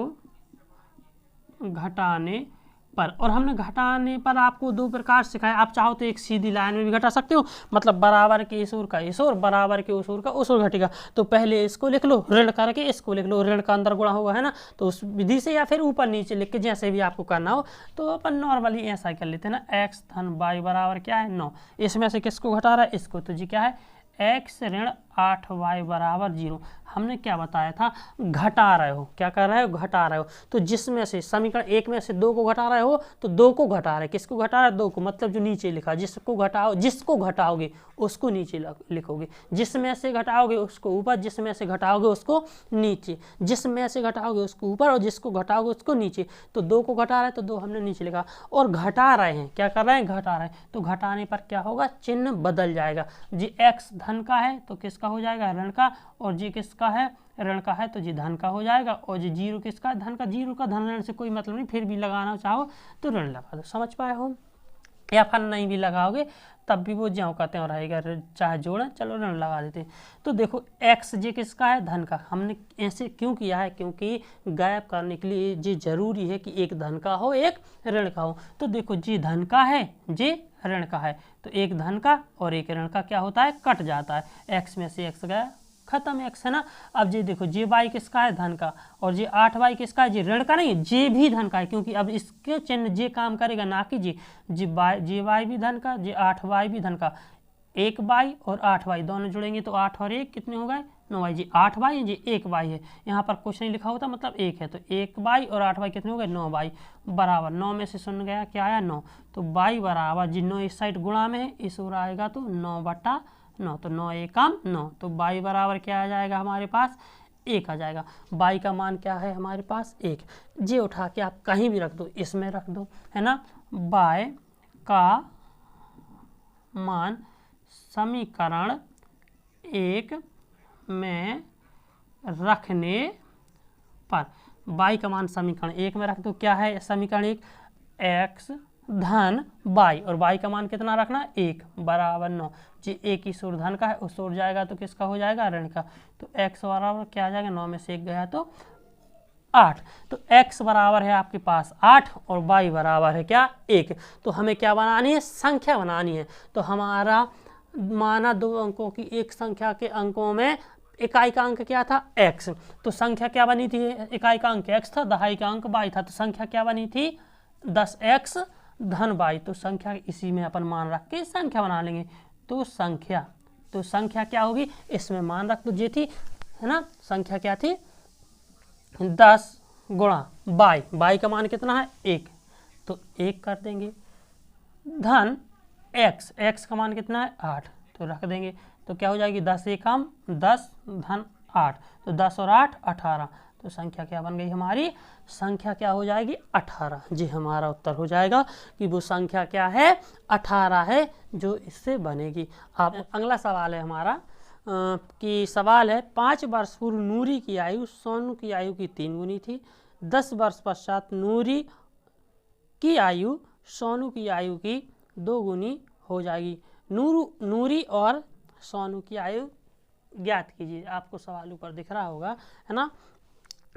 घटाने पर, और हमने घटाने पर आपको 2 प्रकार सिखाया। आप चाहो तो एक सीधी लाइन में भी घटा सकते हो, मतलब बराबर के इस ओर का इस ओर, बराबर के उस ओर का उस ओर घटेगा। तो पहले इसको लिख लो, ऋण करके इसको लिख लो, ऋण का अंदर गुणा होगा, है ना, तो उस विधि से या फिर ऊपर नीचे लिख के जैसे भी आपको करना हो। तो अपन नॉर्मली ऐसा कर लेते हैं ना, x धन y बराबर क्या है 9, इसमें से किसको घटा रहा है, इसको, तो जी क्या है, x ऋण 8y बराबर 0। हमने क्या बताया था, घटा रहे हो, क्या कर रहे हो, घटा रहे हो। तो जिसमें से समीकरण 1 में से 2 को घटा रहे हो तो 2 को घटा रहे, किसको घटा रहे, 2 को, मतलब जो नीचे लिखा, जिसको घटाओगे उसको नीचे लिखोगे, जिसमें से घटाओगे उसको ऊपर, जिसमें से घटाओगे उसको नीचे, जिसमें से घटाओगे उसको ऊपर और जिसको घटाओगे उसको नीचे। तो 2 को घटा रहे हैं तो 2 हमने नीचे लिखा, और घटा रहे हैं, क्या कर रहे हैं, घटा रहे हैं। तो घटाने पर क्या होगा, चिन्ह बदल जाएगा। जी x धन का है तो किसका हो जाएगा, ऋण का, और जी किसका है, ऋण का है तो जी धन का हो जाएगा, और जी 0 किसका, धन का। 0 का धन ऋण से कोई मतलब नहीं, फिर भी लगाना चाहो तो ऋण लगा दो। समझ पाए हो, या फिर नहीं भी लगाओगे तब भी वो ज्यों कहते हैं रहेगा, चाहे जोड़ें, चलो ऋण लगा देते हैं। तो देखो x जी किसका है, धन का। हमने ऐसे क्यों किया है, क्योंकि गायब करने के लिए जी जरूरी है कि एक धन का हो एक ऋण का हो। तो देखो जी धन का है, जी ऋण का है, तो एक धन का और एक ऋण का क्या होता है, कट जाता है। x में से x गया, खत्म, x है ना। अब जी देखो जे वाई किसका है, धन का, और जे 8y किसका है, जी ऋण का नहीं, जे भी धन का है, क्योंकि अब इसके चिन्ह जे काम करेगा, ना कि जे वाई भी धन का, जे 8y भी धन का। 1y और 8y दोनों जुड़ेंगे तो 8 और 1 कितने हो गए, 9y। जी 8y जी 1y है, यहाँ पर कुछ नहीं लिखा होता, मतलब 1 है, तो 1y और 8y कितने हो गए, 9y बराबर 9 में से शून्य गया, क्या आया, 9। तो y बराबर जी 9 इस साइड गुणा में है, इस ओर आएगा तो 9/9, तो 9 एकम 9, तो y बराबर क्या आ जाएगा हमारे पास, 1 आ जाएगा। y का मान क्या है हमारे पास, 1। जे उठा के आप कहीं भी रख दो, इसमें रख दो, है ना। y का मान समीकरण 1 में रखने पर, y का मान समीकरण 1 में रख दो, क्या है समीकरण 1, x धन y, और y का मान कितना रखना, 1 बराबर 9। जी 1 इस ओर धन का है, उस ओर जाएगा तो किसका हो जाएगा, ऋण का। तो x बराबर क्या आ जाएगा, 9 में से 1 गया तो 8। तो x बराबर है आपके पास 8 और y बराबर है क्या, 1। तो हमें क्या बनानी है, संख्या बनानी है। तो हमारा माना 2 अंकों की एक संख्या के अंकों में इकाई का अंक क्या था, x। तो संख्या क्या बनी थी, इकाई का अंक x था, दहाई का अंक y था, तो संख्या क्या बनी थी, 10x धन y। तो संख्या इसी में अपन मान रख के संख्या बना लेंगे। तो संख्या क्या होगी, इसमें मान रख दो, जे थी, है ना, संख्या क्या थी, 10 गुणा y का मान कितना है, 1, तो 1 कर देंगे, धन x का मान कितना है, 8, तो रख देंगे। तो क्या हो जाएगी, 10 एकम 10 धन 8, तो 10 और 8 18, तो संख्या क्या बन गई हमारी, संख्या क्या हो जाएगी, 18। जी हमारा उत्तर हो जाएगा कि वो संख्या क्या है, 18 है जो इससे बनेगी। आप अगला सवाल है हमारा कि सवाल है, 5 वर्ष पूर्व नूरी की आयु सोनू की आयु की 3 गुनी थी। 10 वर्ष पश्चात नूरी की आयु सोनू की आयु की 2 गुनी हो जाएगी। नूरी और सोनू की आयु ज्ञात कीजिए। आपको सवाल ऊपर दिख रहा होगा, है ना।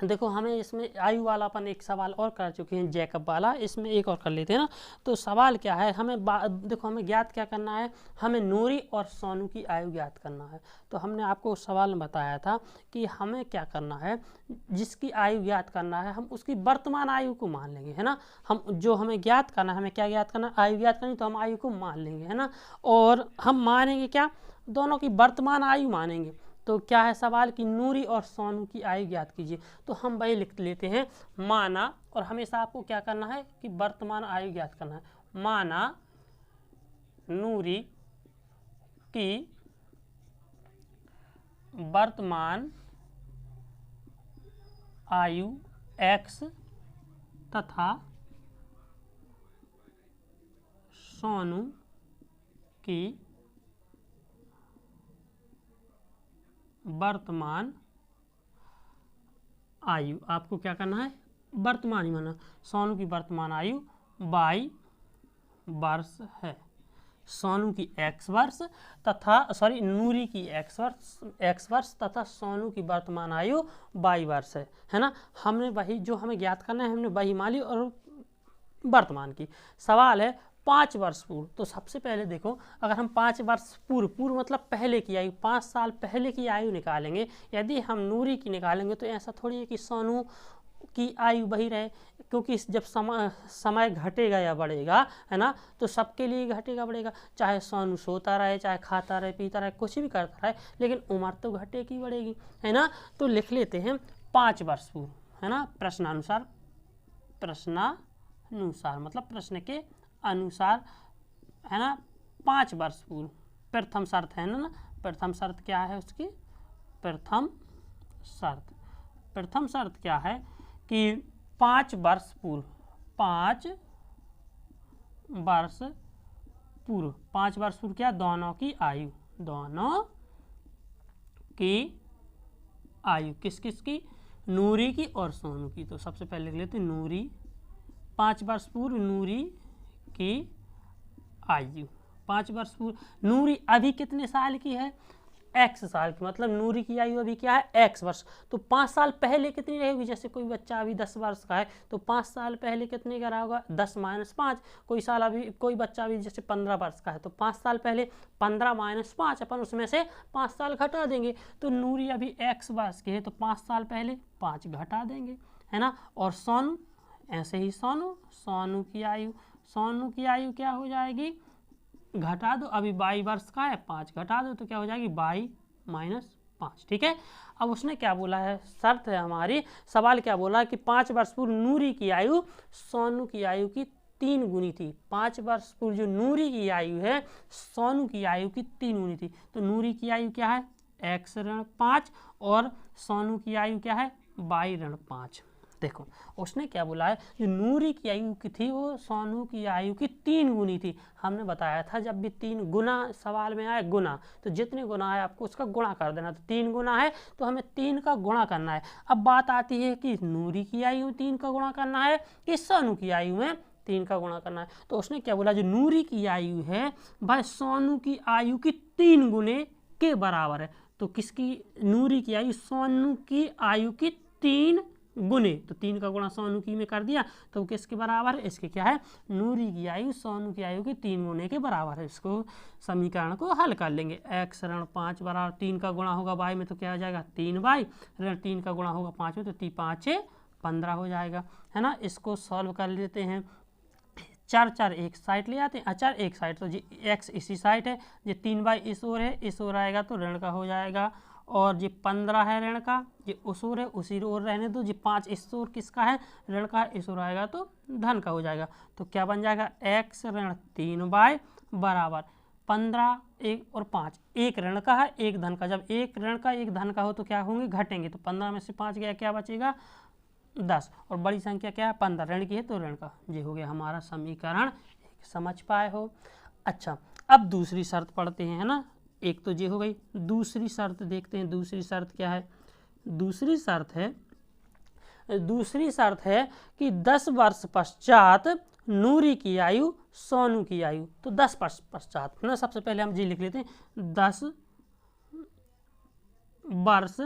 देखो हमें इसमें आयु वाला अपन एक सवाल और कर चुके हैं, जैकब वाला, इसमें एक और कर लेते हैं ना। तो सवाल क्या है, हमें देखो हमें ज्ञात क्या करना है, हमें नूरी और सोनू की आयु ज्ञात करना है। तो हमने आपको उस सवाल में बताया था कि हमें क्या करना है, जिसकी आयु ज्ञात करना है हम उसकी वर्तमान आयु को मान लेंगे, है ना। हम जो हमें ज्ञात करना है, हमें क्या ज्ञात करना है, आयु ज्ञात करनी, तो हम आयु को मान लेंगे, है ना। और हम मानेंगे क्या, दोनों की वर्तमान आयु मानेंगे। तो क्या है सवाल कि नूरी और सोनू की आयु ज्ञात कीजिए। तो हम वही लिख लेते हैं, माना, और हमेशा आपको क्या करना है कि वर्तमान आयु ज्ञात करना है। माना नूरी की वर्तमान आयु x तथा सोनू की वर्तमान आयु, आपको क्या करना है, वर्तमान ही माना। सोनू की वर्तमान आयु y वर्ष है, सोनू की x वर्ष तथा नूरी की x वर्ष तथा सोनू की वर्तमान आयु y वर्ष है ना। हमने वही जो हमें ज्ञात करना है, हमने वही मान ली, और वर्तमान की। सवाल है 5 वर्ष पूर्व। तो सबसे पहले देखो, अगर हम 5 वर्ष पूर्व मतलब पहले की आयु, 5 साल पहले की आयु निकालेंगे, यदि हम नूरी की निकालेंगे तो ऐसा थोड़ी है कि सोनू की आयु वही रहे, क्योंकि जब समय घटेगा या बढ़ेगा, है ना, तो सबके लिए घटेगा बढ़ेगा, चाहे सोनू सोता रहे, चाहे खाता रहे, पीता रहे, कुछ भी करता रहे, लेकिन उम्र तो घटेगी बढ़ेगी, है ना। तो लिख लेते हैं 5 वर्ष पूर्व, है ना, प्रश्नानुसार, प्रश्नानुसार मतलब प्रश्न के अनुसार, है ना, 5 वर्ष पूर्व। प्रथम शर्त है ना, प्रथम शर्त क्या है उसकी, प्रथम शर्त क्या है कि 5 वर्ष पूर्व, 5 वर्ष पूर्व, 5 वर्ष पूर्व क्या, दोनों की आयु, दोनों की आयु, किस किस की, नूरी की और सोनू की। तो सबसे पहले लिख लेते हैं नूरी, 5 वर्ष पूर्व नूरी की आयु, 5 वर्ष पूर्व। नूरी अभी कितने साल की है, x साल की, मतलब नूरी की आयु अभी क्या है, x वर्ष। तो 5 साल पहले कितनी रहेगी, जैसे कोई बच्चा अभी 10 वर्ष का है तो 5 साल पहले कितने का रहा होगा, 10 - 5। कोई बच्चा अभी जैसे 15 वर्ष का है तो 5 साल पहले 15 - 5, अपन उसमें से 5 साल घटा देंगे। तो नूरी अभी x वर्ष की है तो 5 साल पहले 5 घटा देंगे, है ना। और सोनू ऐसे ही, सोनू की आयु क्या हो जाएगी, घटा दो, अभी 22 वर्ष का है, 5 घटा दो तो क्या हो जाएगी 22 - 5, ठीक है। अब उसने क्या बोला है, शर्त है हमारी, सवाल क्या बोला कि 5 वर्ष पूर्व नूरी की आयु सोनू की आयु की 3 गुनी थी। 5 वर्ष पूर्व जो नूरी की आयु है सोनू की आयु की 3 गुनी थी। तो नूरी की आयु क्या है, x - 5 और सोनू की आयु क्या है, y - 5। देखो उसने क्या बोला है, जो नूरी की आयु की थी वो सोनू की आयु की 3 गुनी थी। हमने बताया था जब भी 3 गुना सवाल में आए, गुना, तो जितने गुना है आपको उसका गुणा कर देना। तो 3 गुना है तो हमें 3 का गुणा करना है। अब बात आती है कि नूरी की आयु में 3 का गुणा करना है कि सोनू की आयु में 3 का गुणा करना है। तो उसने क्या बोला, जो नूरी की आयु है वह सोनू की आयु की 3 गुने के बराबर है। तो किसकी, नूरी की आयु सोनू की आयु की 3 गुने, तो 3 का गुणा सोनू की में कर दिया तो किसके बराबर है, इसके क्या है, नूरी की आयु सोनू की आयु के 3 गुने के बराबर है। इसको समीकरण को हल कर लेंगे, x ऋण 5 बराबर 3 का गुणा होगा y में तो क्या आ जाएगा 3y, ऋण 3 का गुणा होगा 5 में तो 3 5 6 15 हो जाएगा, है ना। इसको सॉल्व कर लेते हैं, 4 एक साइड ले आते हैं, अचार एक साइड, तो जी x इसी साइड है, ये 3y इस ओर है, इस ओर आएगा तो ऋण का हो जाएगा, और ये 15 है ऋण का, ये उस ओर है उसी ओर रहने दो, जी 5 इस ओर किसका है, ऋण का है, इस ओर आएगा तो धन का हो जाएगा। तो क्या बन जाएगा, x ऋण 3y बराबर 15 1 और 5, एक ऋण का है एक धन का। जब एक ऋण का एक धन का हो तो क्या होंगे, घटेंगे। तो 15 में से 5 गया, क्या बचेगा 10, और बड़ी संख्या क्या है 15, ऋण की है तो ऋण का। ये हो गया हमारा समीकरण, समझ पाए हो। अच्छा, अब दूसरी शर्त पढ़ते हैं, है ना। एक तो ये हो गई, दूसरी शर्त देखते हैं। दूसरी शर्त क्या है, दूसरी शर्त है कि 10 वर्ष पश्चात नूरी की आयु सोनू की आयु, तो 10 वर्ष पश्चात ना, सबसे पहले हम जी लिख लेते हैं 10 वर्ष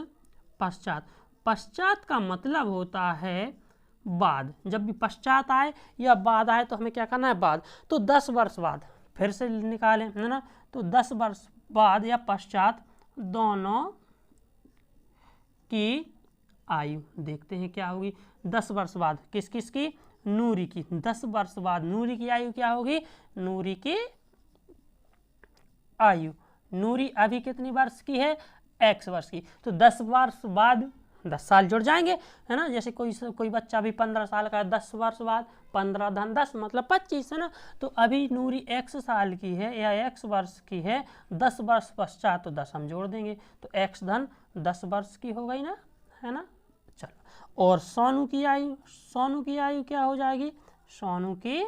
पश्चात। पश्चात का मतलब होता है बाद, जब भी पश्चात आए या बाद आए तो हमें क्या करना है, बाद। तो 10 वर्ष बाद फिर से निकालें, है ना। तो 10 वर्ष बाद या पश्चात दोनों की आयु देखते हैं क्या होगी। 10 वर्ष बाद किस किस की, नूरी की। 10 वर्ष बाद नूरी की आयु क्या होगी, नूरी की आयु, नूरी अभी कितनी वर्ष की है, x वर्ष की। तो 10 वर्ष बाद 10 साल जुड़ जाएंगे, है ना। जैसे कोई बच्चा अभी 15 साल का है, 10 वर्ष बाद 15 धन 10 मतलब 25, है ना। तो अभी नूरी x साल की है या x वर्ष की है, 10 वर्ष पश्चात तो 10 हम जोड़ देंगे तो x धन 10 वर्ष की हो गई ना, है ना। चलो, और सोनू की आयु क्या हो जाएगी, सोनू की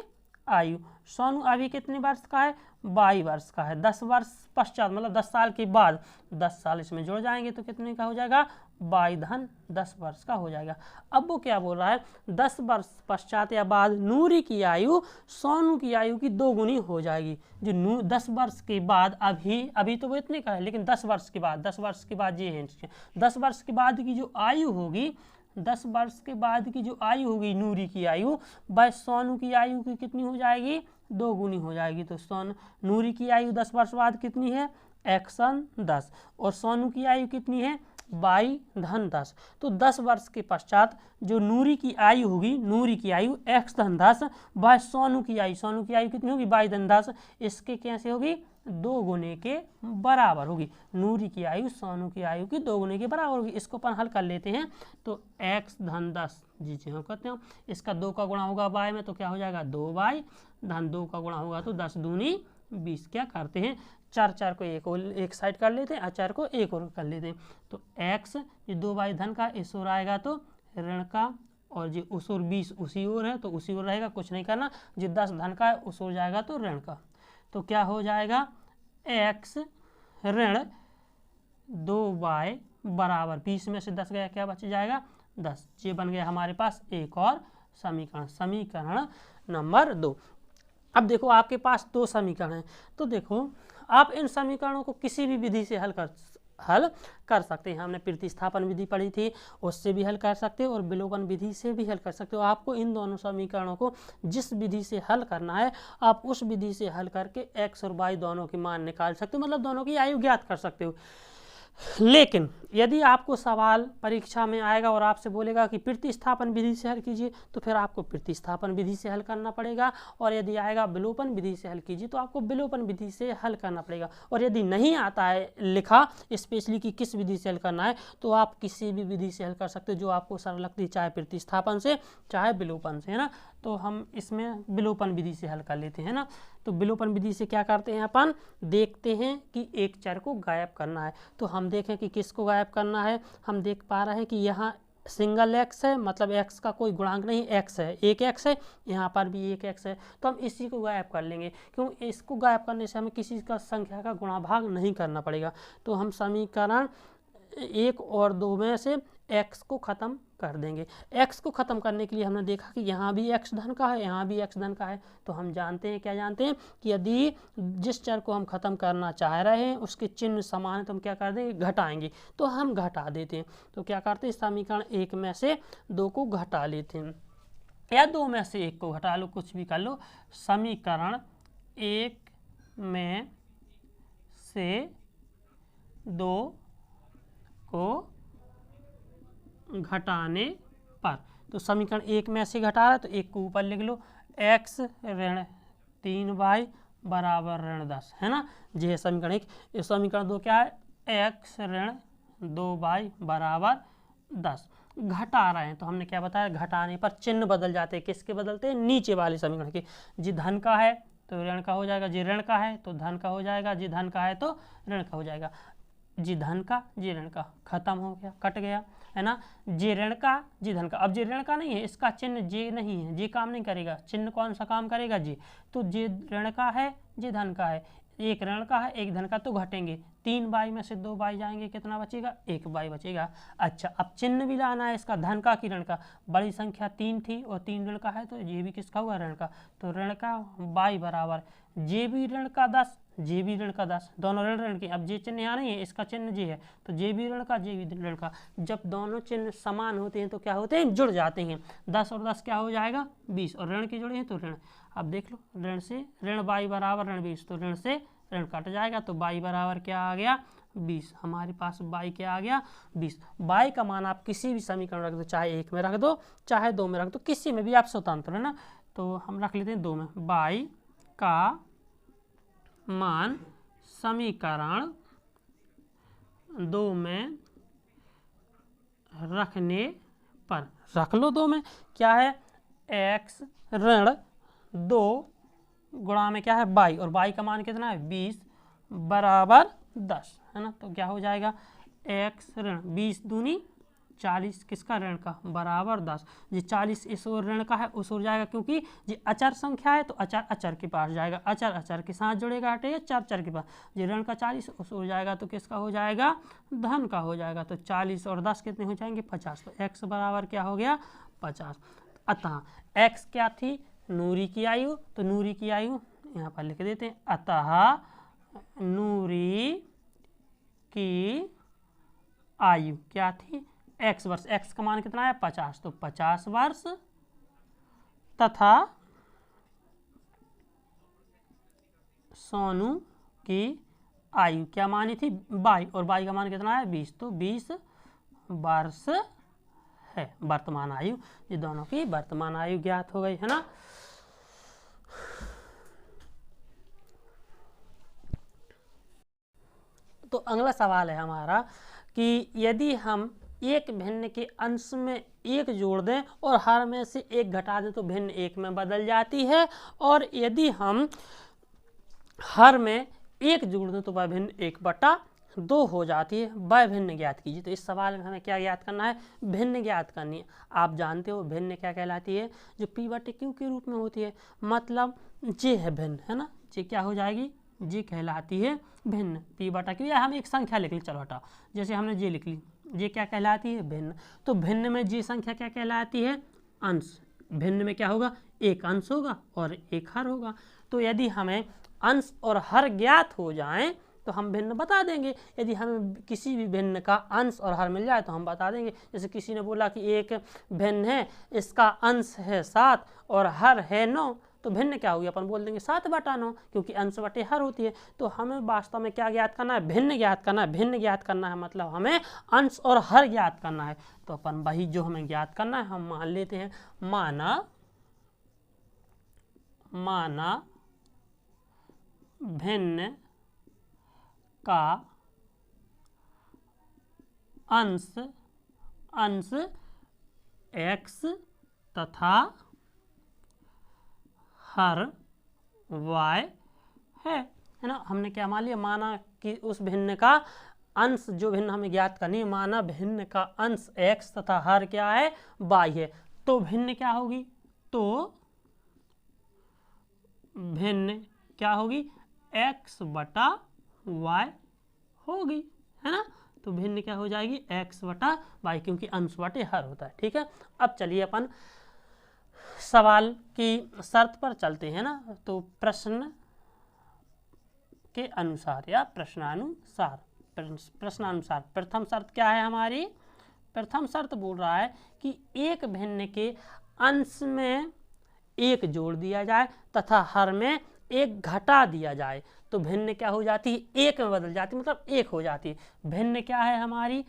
आयु, सोनू अभी कितने वर्ष का है, 22 वर्ष का है। 10 वर्ष पश्चात मतलब 10 साल के बाद 10 साल इसमें जुड़ जाएंगे तो कितने का हो जाएगा, 22 धन 10 वर्ष का हो जाएगा। अब वो क्या बोल रहा है, 10 वर्ष पश्चात या बाद नूरी की आयु सोनू की आयु की 2 गुनी हो जाएगी। जो 10 वर्ष के बाद, अभी तो वो इतने का है, लेकिन 10 वर्ष के बाद, 10 वर्ष के बाद ये है, 10 वर्ष के बाद की जो आयु होगी, 10 वर्ष के बाद की जो आयु होगी नूरी की आयु, वह सोनू की आयु की कितनी हो जाएगी, 2 गुनी हो जाएगी। तो नूरी की आयु 10 वर्ष बाद कितनी है, x 10, और सोनू की आयु कितनी है, बाई धन 10। तो 10 वर्ष के पश्चात जो नूरी की आयु होगी, नूरी की आयु x धन 10 बाय सोनू की आयु, सोनू की आयु कितनी होगी बाई धन 10, इसके कैसे होगी 2 गुने के बराबर होगी। नूरी की आयु सोनू की आयु की 2 गुने के बराबर होगी। इसको अपन हल कर लेते हैं तो x धन 10 जी हम कहते हैं, इसका 2 का गुणा होगा बाय में तो क्या हो जाएगा 2 बाई धन 2 का गुणा होगा तो 10 दूनी 20। क्या करते हैं 4 को एक साइड कर लेते हैं और 4 को एक और कर लेते हैं। तो x ये 2 बाई धन का इस ओर आएगा तो ऋण का, और ये उस ओर 20 उसी ओर है तो उसी ओर रहेगा, कुछ नहीं करना। जो 10 धन का है उस ओर जाएगा तो ऋण का। तो क्या हो जाएगा x ऋण 2 बाय बराबर 20 में से 10 गया, क्या बच जाएगा 10। ये बन गया हमारे पास एक और समीकरण, समीकरण नंबर 2। अब देखो आपके पास 2 समीकरण हैं, तो देखो आप इन समीकरणों को किसी भी विधि से हल कर सकते हैं। हमने प्रतिस्थापन विधि पढ़ी थी, उससे भी हल कर सकते हो और विलोपन विधि से भी हल कर सकते हो। आपको इन दोनों समीकरणों को जिस विधि से हल करना है आप उस विधि से हल करके x और y दोनों के मान निकाल सकते हो, मतलब दोनों की आयु ज्ञात कर सकते हो। लेकिन यदि आपको सवाल परीक्षा में आएगा और आपसे बोलेगा कि प्रतिस्थापन विधि से हल कीजिए तो फिर आपको प्रतिस्थापन विधि से हल करना पड़ेगा, और यदि आएगा विलोपन विधि से हल कीजिए तो आपको विलोपन विधि से हल करना पड़ेगा। और यदि नहीं आता है लिखा स्पेशली कि किस विधि से हल करना है तो आप किसी भी विधि से हल कर सकते हो जो आपको सरल लगती है, चाहे प्रतिस्थापन से चाहे विलोपन से, है ना। तो हम इसमें विलोपन विधि से हल कर लेते हैं ना। तो विलोपन विधि से क्या करते हैं अपन, देखते हैं कि एक चर को गायब करना है। तो हम देखें कि किसको गायब करना है। हम देख पा रहे हैं कि यहाँ सिंगल x है, मतलब x का कोई गुणांक नहीं, x है, एक x है, यहाँ पर भी एक x है, तो हम इसी को गायब कर लेंगे। क्यों, इसको गायब करने से हमें किसी का संख्या का गुणा भाग नहीं करना पड़ेगा। तो हम समीकरण 1 और 2 में से x को ख़त्म कर देंगे। x को ख़त्म करने के लिए हमने देखा कि यहाँ भी x धन का है, यहाँ भी x धन का है। तो हम जानते हैं, क्या जानते हैं कि यदि जिस चर को हम ख़त्म करना चाह रहे हैं उसके चिन्ह समान है तो हम क्या कर देंगे, घटाएंगे। तो हम घटा देते हैं। तो क्या करते हैं, समीकरण 1 में से 2 को घटा लेते हैं, या 2 में से 1 को घटा लो, कुछ भी कर लो। समीकरण 1 में से 2 को घटाने पर, तो समीकरण 1 में से घटा रहा है तो 1 को ऊपर लिख लो, x ऋण 3y बराबर ऋण 10, है ना। ये है समीकरण 1। समीकरण 2 क्या है, x ऋण 2y बराबर 10। घटा रहे हैं तो हमने क्या बताया, घटाने पर चिन्ह बदल जाते हैं। किसके बदलते हैं, नीचे वाले समीकरण के। जी धन का है तो ऋण का हो जाएगा, जी ऋण का है तो धन का हो जाएगा, जी धन का है तो ऋण का हो जाएगा। जी धन का जी ऋण का खत्म हो गया, कट गया, है ना। जी ऋण का जी धन का, अब जी ऋण का नहीं है, इसका चिन्ह जे नहीं है, जे काम नहीं करेगा। चिन्ह कौन सा काम करेगा, जी। तो जे ऋण का है जी धन का है, एक ऋण का है एक धन का, तो घटेंगे। 3 बाई में से 2 बाई जाएंगे, कितना बचेगा, 1 बाई बचेगा। अच्छा, अब चिन्ह भी लाना है इसका, धन का कि ऋण का। बड़ी संख्या 3 थी और 3 ऋण का है तो ये भी किसका हुआ, ऋण का। तो ऋण का बाई बराबर जे भी ऋण का 10, जे भी ऋण का 10, दोनों ऋण ऋण के। अब जे चिन्ह यहाँ नहीं है, इसका चिन्ह जे है, तो जे भी ऋण का जे भी ऋण का। जब दोनों चिन्ह समान होते हैं तो क्या होते हैं, जुड़ जाते हैं। 10 और 10 क्या हो जाएगा, 20, और ऋण के जुड़े हैं तो ऋण। अब देख लो, ऋण से ऋण बाई बराबर ऋण 20, तो ऋण से ऋण कट जाएगा तो बाई बराबर क्या आ गया, 20। हमारे पास बाई क्या आ गया, 20। बाई का मान आप किसी भी समीकरण रख दो, चाहे 1 में रख दो चाहे 2 में रख दो, किसी में भी आप स्वतंत्र, है ना। तो हम रख लेते हैं 2 में। बाई का मान समीकरण 2 में रखने पर, रख लो 2 में, क्या है, x ऋण 2 गुणा में क्या है बाई, और बाई का मान कितना है 20 बराबर 10, है ना। तो क्या हो जाएगा, x ऋण 20 दूनी 40, किसका, ऋण का, बराबर 10। जी 40 इस ओर ऋण का है उस ओर जाएगा, क्योंकि जी अचर संख्या है तो अचर अचर के पास जाएगा, अचर अचर के साथ जुड़ेगा, हटेगा, चर चर के पास। जी ऋण का 40 उस ओर जाएगा तो किसका हो जाएगा, धन का हो जाएगा। तो 40 और 10 कितने हो जाएंगे, 50। तो x बराबर क्या हो गया, 50। अतः x क्या थी, नूरी की आयु, तो नूरी की आयु यहाँ पर लिख देते हैं। अतः नूरी की आयु क्या थी, x वर्ष, x का मान कितना है 50, तो 50 वर्ष, तथा सोनू की आयु क्या मानी थी, बाई, और बाई का मान कितना है 20, तो 20 वर्ष है। वर्तमान आयु, ये दोनों की वर्तमान आयु ज्ञात हो गई है ना। तो अगला सवाल है हमारा कि यदि हम एक भिन्न के अंश में एक जोड़ दें और हर में से एक घटा दें तो भिन्न एक में बदल जाती है, और यदि हम हर में एक जोड़ दें तो वह भिन्न 1/2 हो जाती है। वह भिन्न ज्ञात कीजिए। तो इस सवाल में हमें क्या ज्ञात करना है? भिन्न ज्ञात करनी है। आप जानते हो भिन्न क्या कहलाती है? जो P/Q के रूप में होती है, मतलब जे है भिन्न, है ना। जे क्या हो जाएगी? जे कहलाती है भिन्न। P/Q, या हम एक संख्या लिख ली, चलो हटाओ, जैसे हमने जे लिख ली, जे क्या कहलाती है? भिन्न। तो भिन्न में जे संख्या क्या कहलाती है? अंश। भिन्न में क्या होगा? एक अंश होगा और एक हर होगा। तो यदि हमें अंश और हर ज्ञात हो जाएं तो हम भिन्न बता देंगे। यदि हमें किसी भी भिन्न का अंश और हर मिल जाए तो हम बता देंगे। जैसे किसी ने बोला कि एक भिन्न है, इसका अंश है 7 और हर है 9, तो भिन्न क्या होगी? अपन बोल देंगे 7/9, क्योंकि अंश बटे हर होती है। तो हमें वास्तव में क्या ज्ञात करना है? भिन्न ज्ञात करना है। भिन्न ज्ञात करना है मतलब हमें अंश और हर ज्ञात करना है। तो अपन वही जो हमें ज्ञात करना है हम मान लेते हैं, माना भिन्न का अंश x तथा हर y है ना। हमने क्या मान लिया? माना कि उस भिन्न का अंश, जो भिन्न हमें ज्ञात करनी है, माना भिन्न का अंश x तथा हर क्या है? y है। तो भिन्न क्या होगी? तो भिन्न क्या होगी? x/y होगी, है ना। तो भिन्न क्या हो जाएगी? x/y, क्योंकि अंश बटे हर होता है। ठीक है। अब चलिए अपन सवाल की शर्त पर चलते हैं ना। तो प्रश्न के अनुसार या प्रश्नानुसार प्रथम शर्त क्या है हमारी? प्रथम शर्त बोल रहा है कि एक भिन्न के अंश में एक जोड़ दिया जाए तथा हर में एक घटा दिया जाए तो भिन्न क्या हो जाती है? एक में बदल जाती है, मतलब एक हो जाती है। भिन्न क्या है हमारी?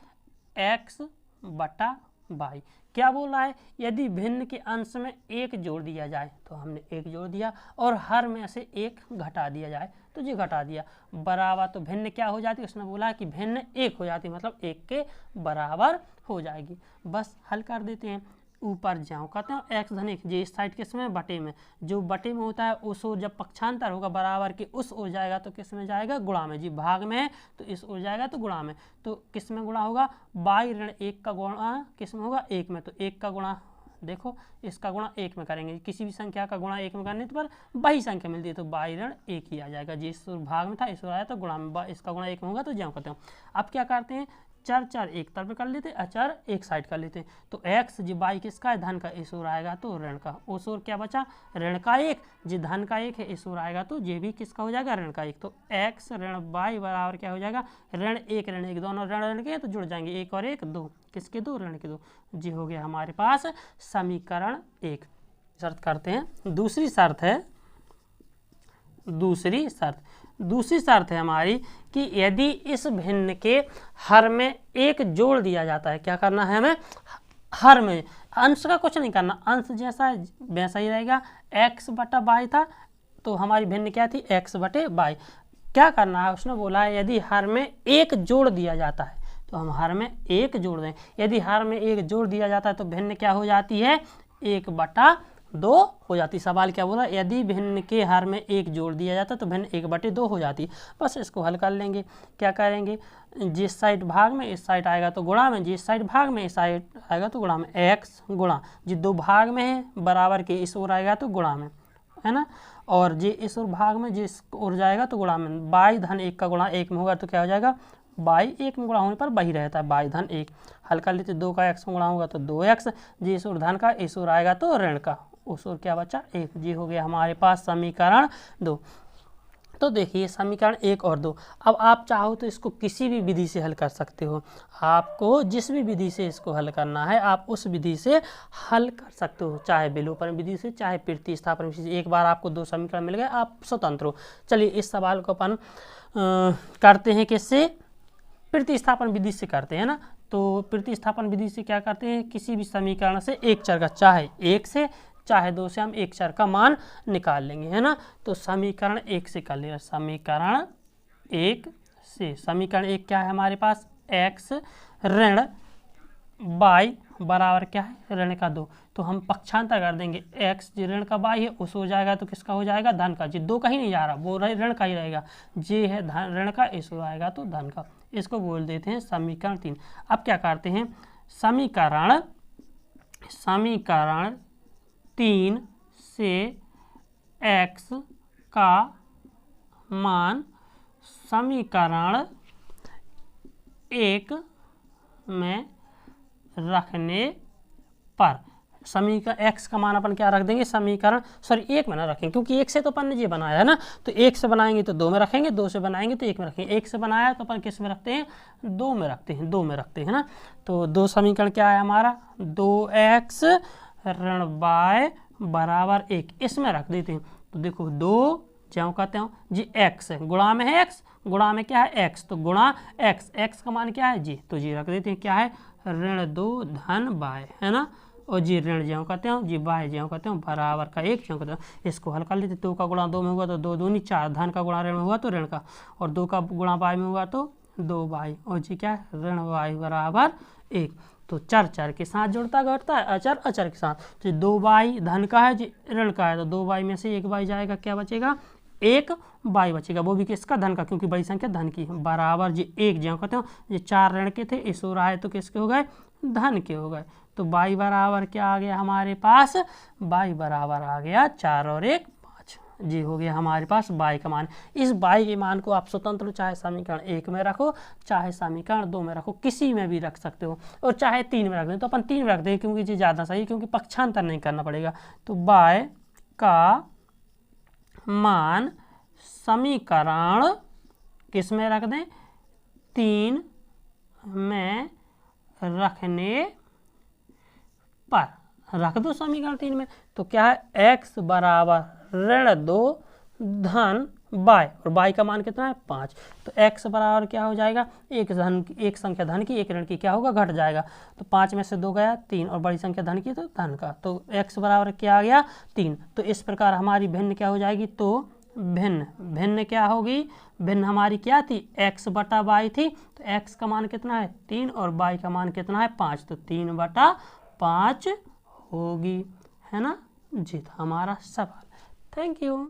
x/y। क्या बोल रहा है? यदि भिन्न के अंश में एक जोड़ दिया जाए, तो हमने एक जोड़ दिया, और हर में से एक घटा दिया जाए, तो ये घटा दिया, बराबर, तो भिन्न क्या हो जाती है? उसने बोला कि भिन्न एक हो जाती है, मतलब एक के बराबर हो जाएगी। बस हल कर देते हैं। ऊपर जाओ कहते हैं x धन 1, जो इस साइड किस में? बटे में। जो बटे में होता है उस ओर जब पक्षांतर होगा बराबर के उस ओर जाएगा तो किस में जाएगा? गुणा में। जी भाग में है तो इस ओर जाएगा तो गुणा में। तो किस में गुणा होगा? y-1 का गुणा किस में होगा? 1 में। तो 1 का गुणा, देखो इसका गुणा 1 में करेंगे। किसी भी संख्या का गुणा 1 में करने पर वही संख्या मिलती है, तो y-1 ही आ जाएगा। जिस भाग में था इस ओर आया तो गुणा में, इसका गुणा 1 में होगा तो ज्यों करते हैं। अब क्या करते हैं? चर एक तरफ कर लेते, अचर एक साइड कर लेते। तो x जी y किसका है? धन का, इस ओर आएगा तो ऋण का। उस ओर क्या बचा? ऋण का 1, जी धन का 1 है, इस ओर आएगा तो ये भी किसका हो जाएगा? ऋण का 1। तो x ऋण y बराबर क्या हो जाएगा? ऋण 1 दोनों ऋण के तो जुड़ जाएंगे, 1 और 1 2, किसके 2? ऋण के 2। जी हो गया हमारे पास समीकरण 1। शर्त करते हैं। दूसरी शर्त है हमारी कि यदि इस भिन्न के हर में एक जोड़ दिया जाता है, क्या करना है हमें? हर में अंश का कुछ नहीं करना, अंश जैसा वैसा ही रहेगा। x/y था तो हमारी भिन्न क्या थी? x/y। क्या करना है? उसने बोला है यदि हर में एक जोड़ दिया जाता है तो हम हर में एक जोड़ दें। यदि हर में एक जोड़ दिया जाता है तो भिन्न क्या हो जाती है? 1/2 हो जाती। सवाल क्या बोला? यदि भिन्न के हर में एक जोड़ दिया जाता है तो भिन्न 1/2 हो जाती है। बस इसको हल कर लेंगे। क्या करेंगे? जिस साइड भाग में इस साइड आएगा तो गुणा में, जिस साइड भाग में इस साइड आएगा तो गुणा में। x गुणा जी दो भाग में है बराबर के इस ओर आएगा तो गुणा में, है ना। और जी इस ओर भाग में जिस ओर जाएगा तो गुणा में। y धन 1 का गुणा 1 में होगा तो क्या हो जाएगा? y 1 में गुणा होने पर वही रहता है, y धन 1। हल कर लेते, 2 का x में गुणा होगा तो 2x, जी इस ओर धन का, इस ओर आएगा तो ऋण का, उस ओर क्या बचा? 1। जी हो गया हमारे पास समीकरण 2। तो देखिए समीकरण 1 और 2। अब आप चाहो तो इसको किसी भी विधि से हल कर सकते हो। आपको जिस भी विधि से इसको हल करना है आप उस विधि से हल कर सकते हो, चाहे विलोपन विधि से, चाहे प्रतिस्थापन विधि से। एक बार आपको 2 समीकरण मिल गए, आप स्वतंत्र हो। चलिए इस सवाल को अपन करते हैं किससे? प्रतिस्थापन विधि से करते हैं ना। तो प्रतिस्थापन विधि से क्या करते हैं, किसी भी समीकरण से एक चर का, चाहे 1 से चाहे 2 से हम एक चर का मान निकाल लेंगे, है ना। तो समीकरण 1 से कर लिया, समीकरण 1 से, समीकरण 1 क्या है हमारे पास, x ऋण y बराबर क्या है, ऋण का 2। तो हम पक्षांतर कर देंगे, x जो ऋण का y है उस हो जाएगा तो किसका हो जाएगा, धन का। जी 2 कहीं नहीं जा रहा, वो ऋण का ही रहेगा, जे है धन ऋण का, इस हो आएगा तो धन का। इसको बोल देते हैं समीकरण 3। अब क्या करते हैं, समीकरण 3 से x का मान समीकरण 1 में रखने पर, समीकरण x का मान अपन क्या रख देंगे, समीकरण 1 में ना रखेंगे, क्योंकि 1 से तो अपन ने ये बनाया है ना, तो 1 से बनाएंगे तो 2 में रखेंगे, 2 से बनाएंगे तो 1 में रखेंगे। 1 से बनाया तो अपन किस में रखते हैं, 2 में रखते हैं, 2 में रखते हैं ना। तो 2 समीकरण क्या है हमारा, 2x ऋण y बराबर 1, इसमें रख देते हैं। तो देखो 2 ज्यों कहते हो जी x है, गुणा में है x, गुणा में क्या है x, तो गुणा x, x का मान क्या है जी, तो जी रख देते हैं क्या है, ऋण 2 धन y, है ना। और जी ऋण ज्यों कहते हो जी y ज्यों कहते हो बराबर का 1 ज्यों कहते हो। इसको हल कर लेते, 2 का गुणा 2 में हुआ तो 2 दूनी 4, धन का गुणा ऋण में हुआ तो ऋण का, और 2 का गुणा y में हुआ तो 2y, और जी क्या है, ऋण y बराबर 1। तो चर चर के साथ जुड़ता घटता है, अचर अचर के साथ। तो 2y धन का है जी ऋण का है, तो 2y में से 1y जाएगा, क्या बचेगा, 1y बचेगा, वो भी किसका, धन का, क्योंकि बड़ी संख्या धन की है, बराबर जी 1 ज्यों कहते हो ये 4 ऋण के थे, इस हो रहा है तो किसके हो गए, धन के हो गए। तो y बराबर क्या आ गया हमारे पास, y बराबर आ गया 4 और 1 5, जी हो गया हमारे पास y का मान। इस y के मान को आप स्वतंत्र चाहे समीकरण 1 में रखो, चाहे समीकरण 2 में रखो, किसी में भी रख सकते हो, और चाहे 3 में रख दें तो अपन 3 में रख दें, क्योंकि ये ज़्यादा सही है, क्योंकि पक्षांतर नहीं करना पड़ेगा। तो y का मान समीकरण किस में रख दें, 3 में रखने पर, रख दो समीकरण 3 में। तो क्या है, x बराबर ऋण 2 धन y, और y का मान कितना है 5। तो x बराबर क्या हो जाएगा, एक संख्या धन की एक ऋण की क्या होगा, घट जाएगा। तो 5 में से 2 गया 3, और बड़ी संख्या धन की तो धन का, तो x बराबर क्या आ गया 3। तो इस प्रकार हमारी भिन्न क्या हो जाएगी, तो भिन्न क्या होगी, भिन्न हमारी क्या थी, x बटा y थी, तो x का मान कितना है 3 और y का मान कितना है 5, तो 3 बटा 5 होगी, है ना जी। हमारा सवाल, थैंक यू।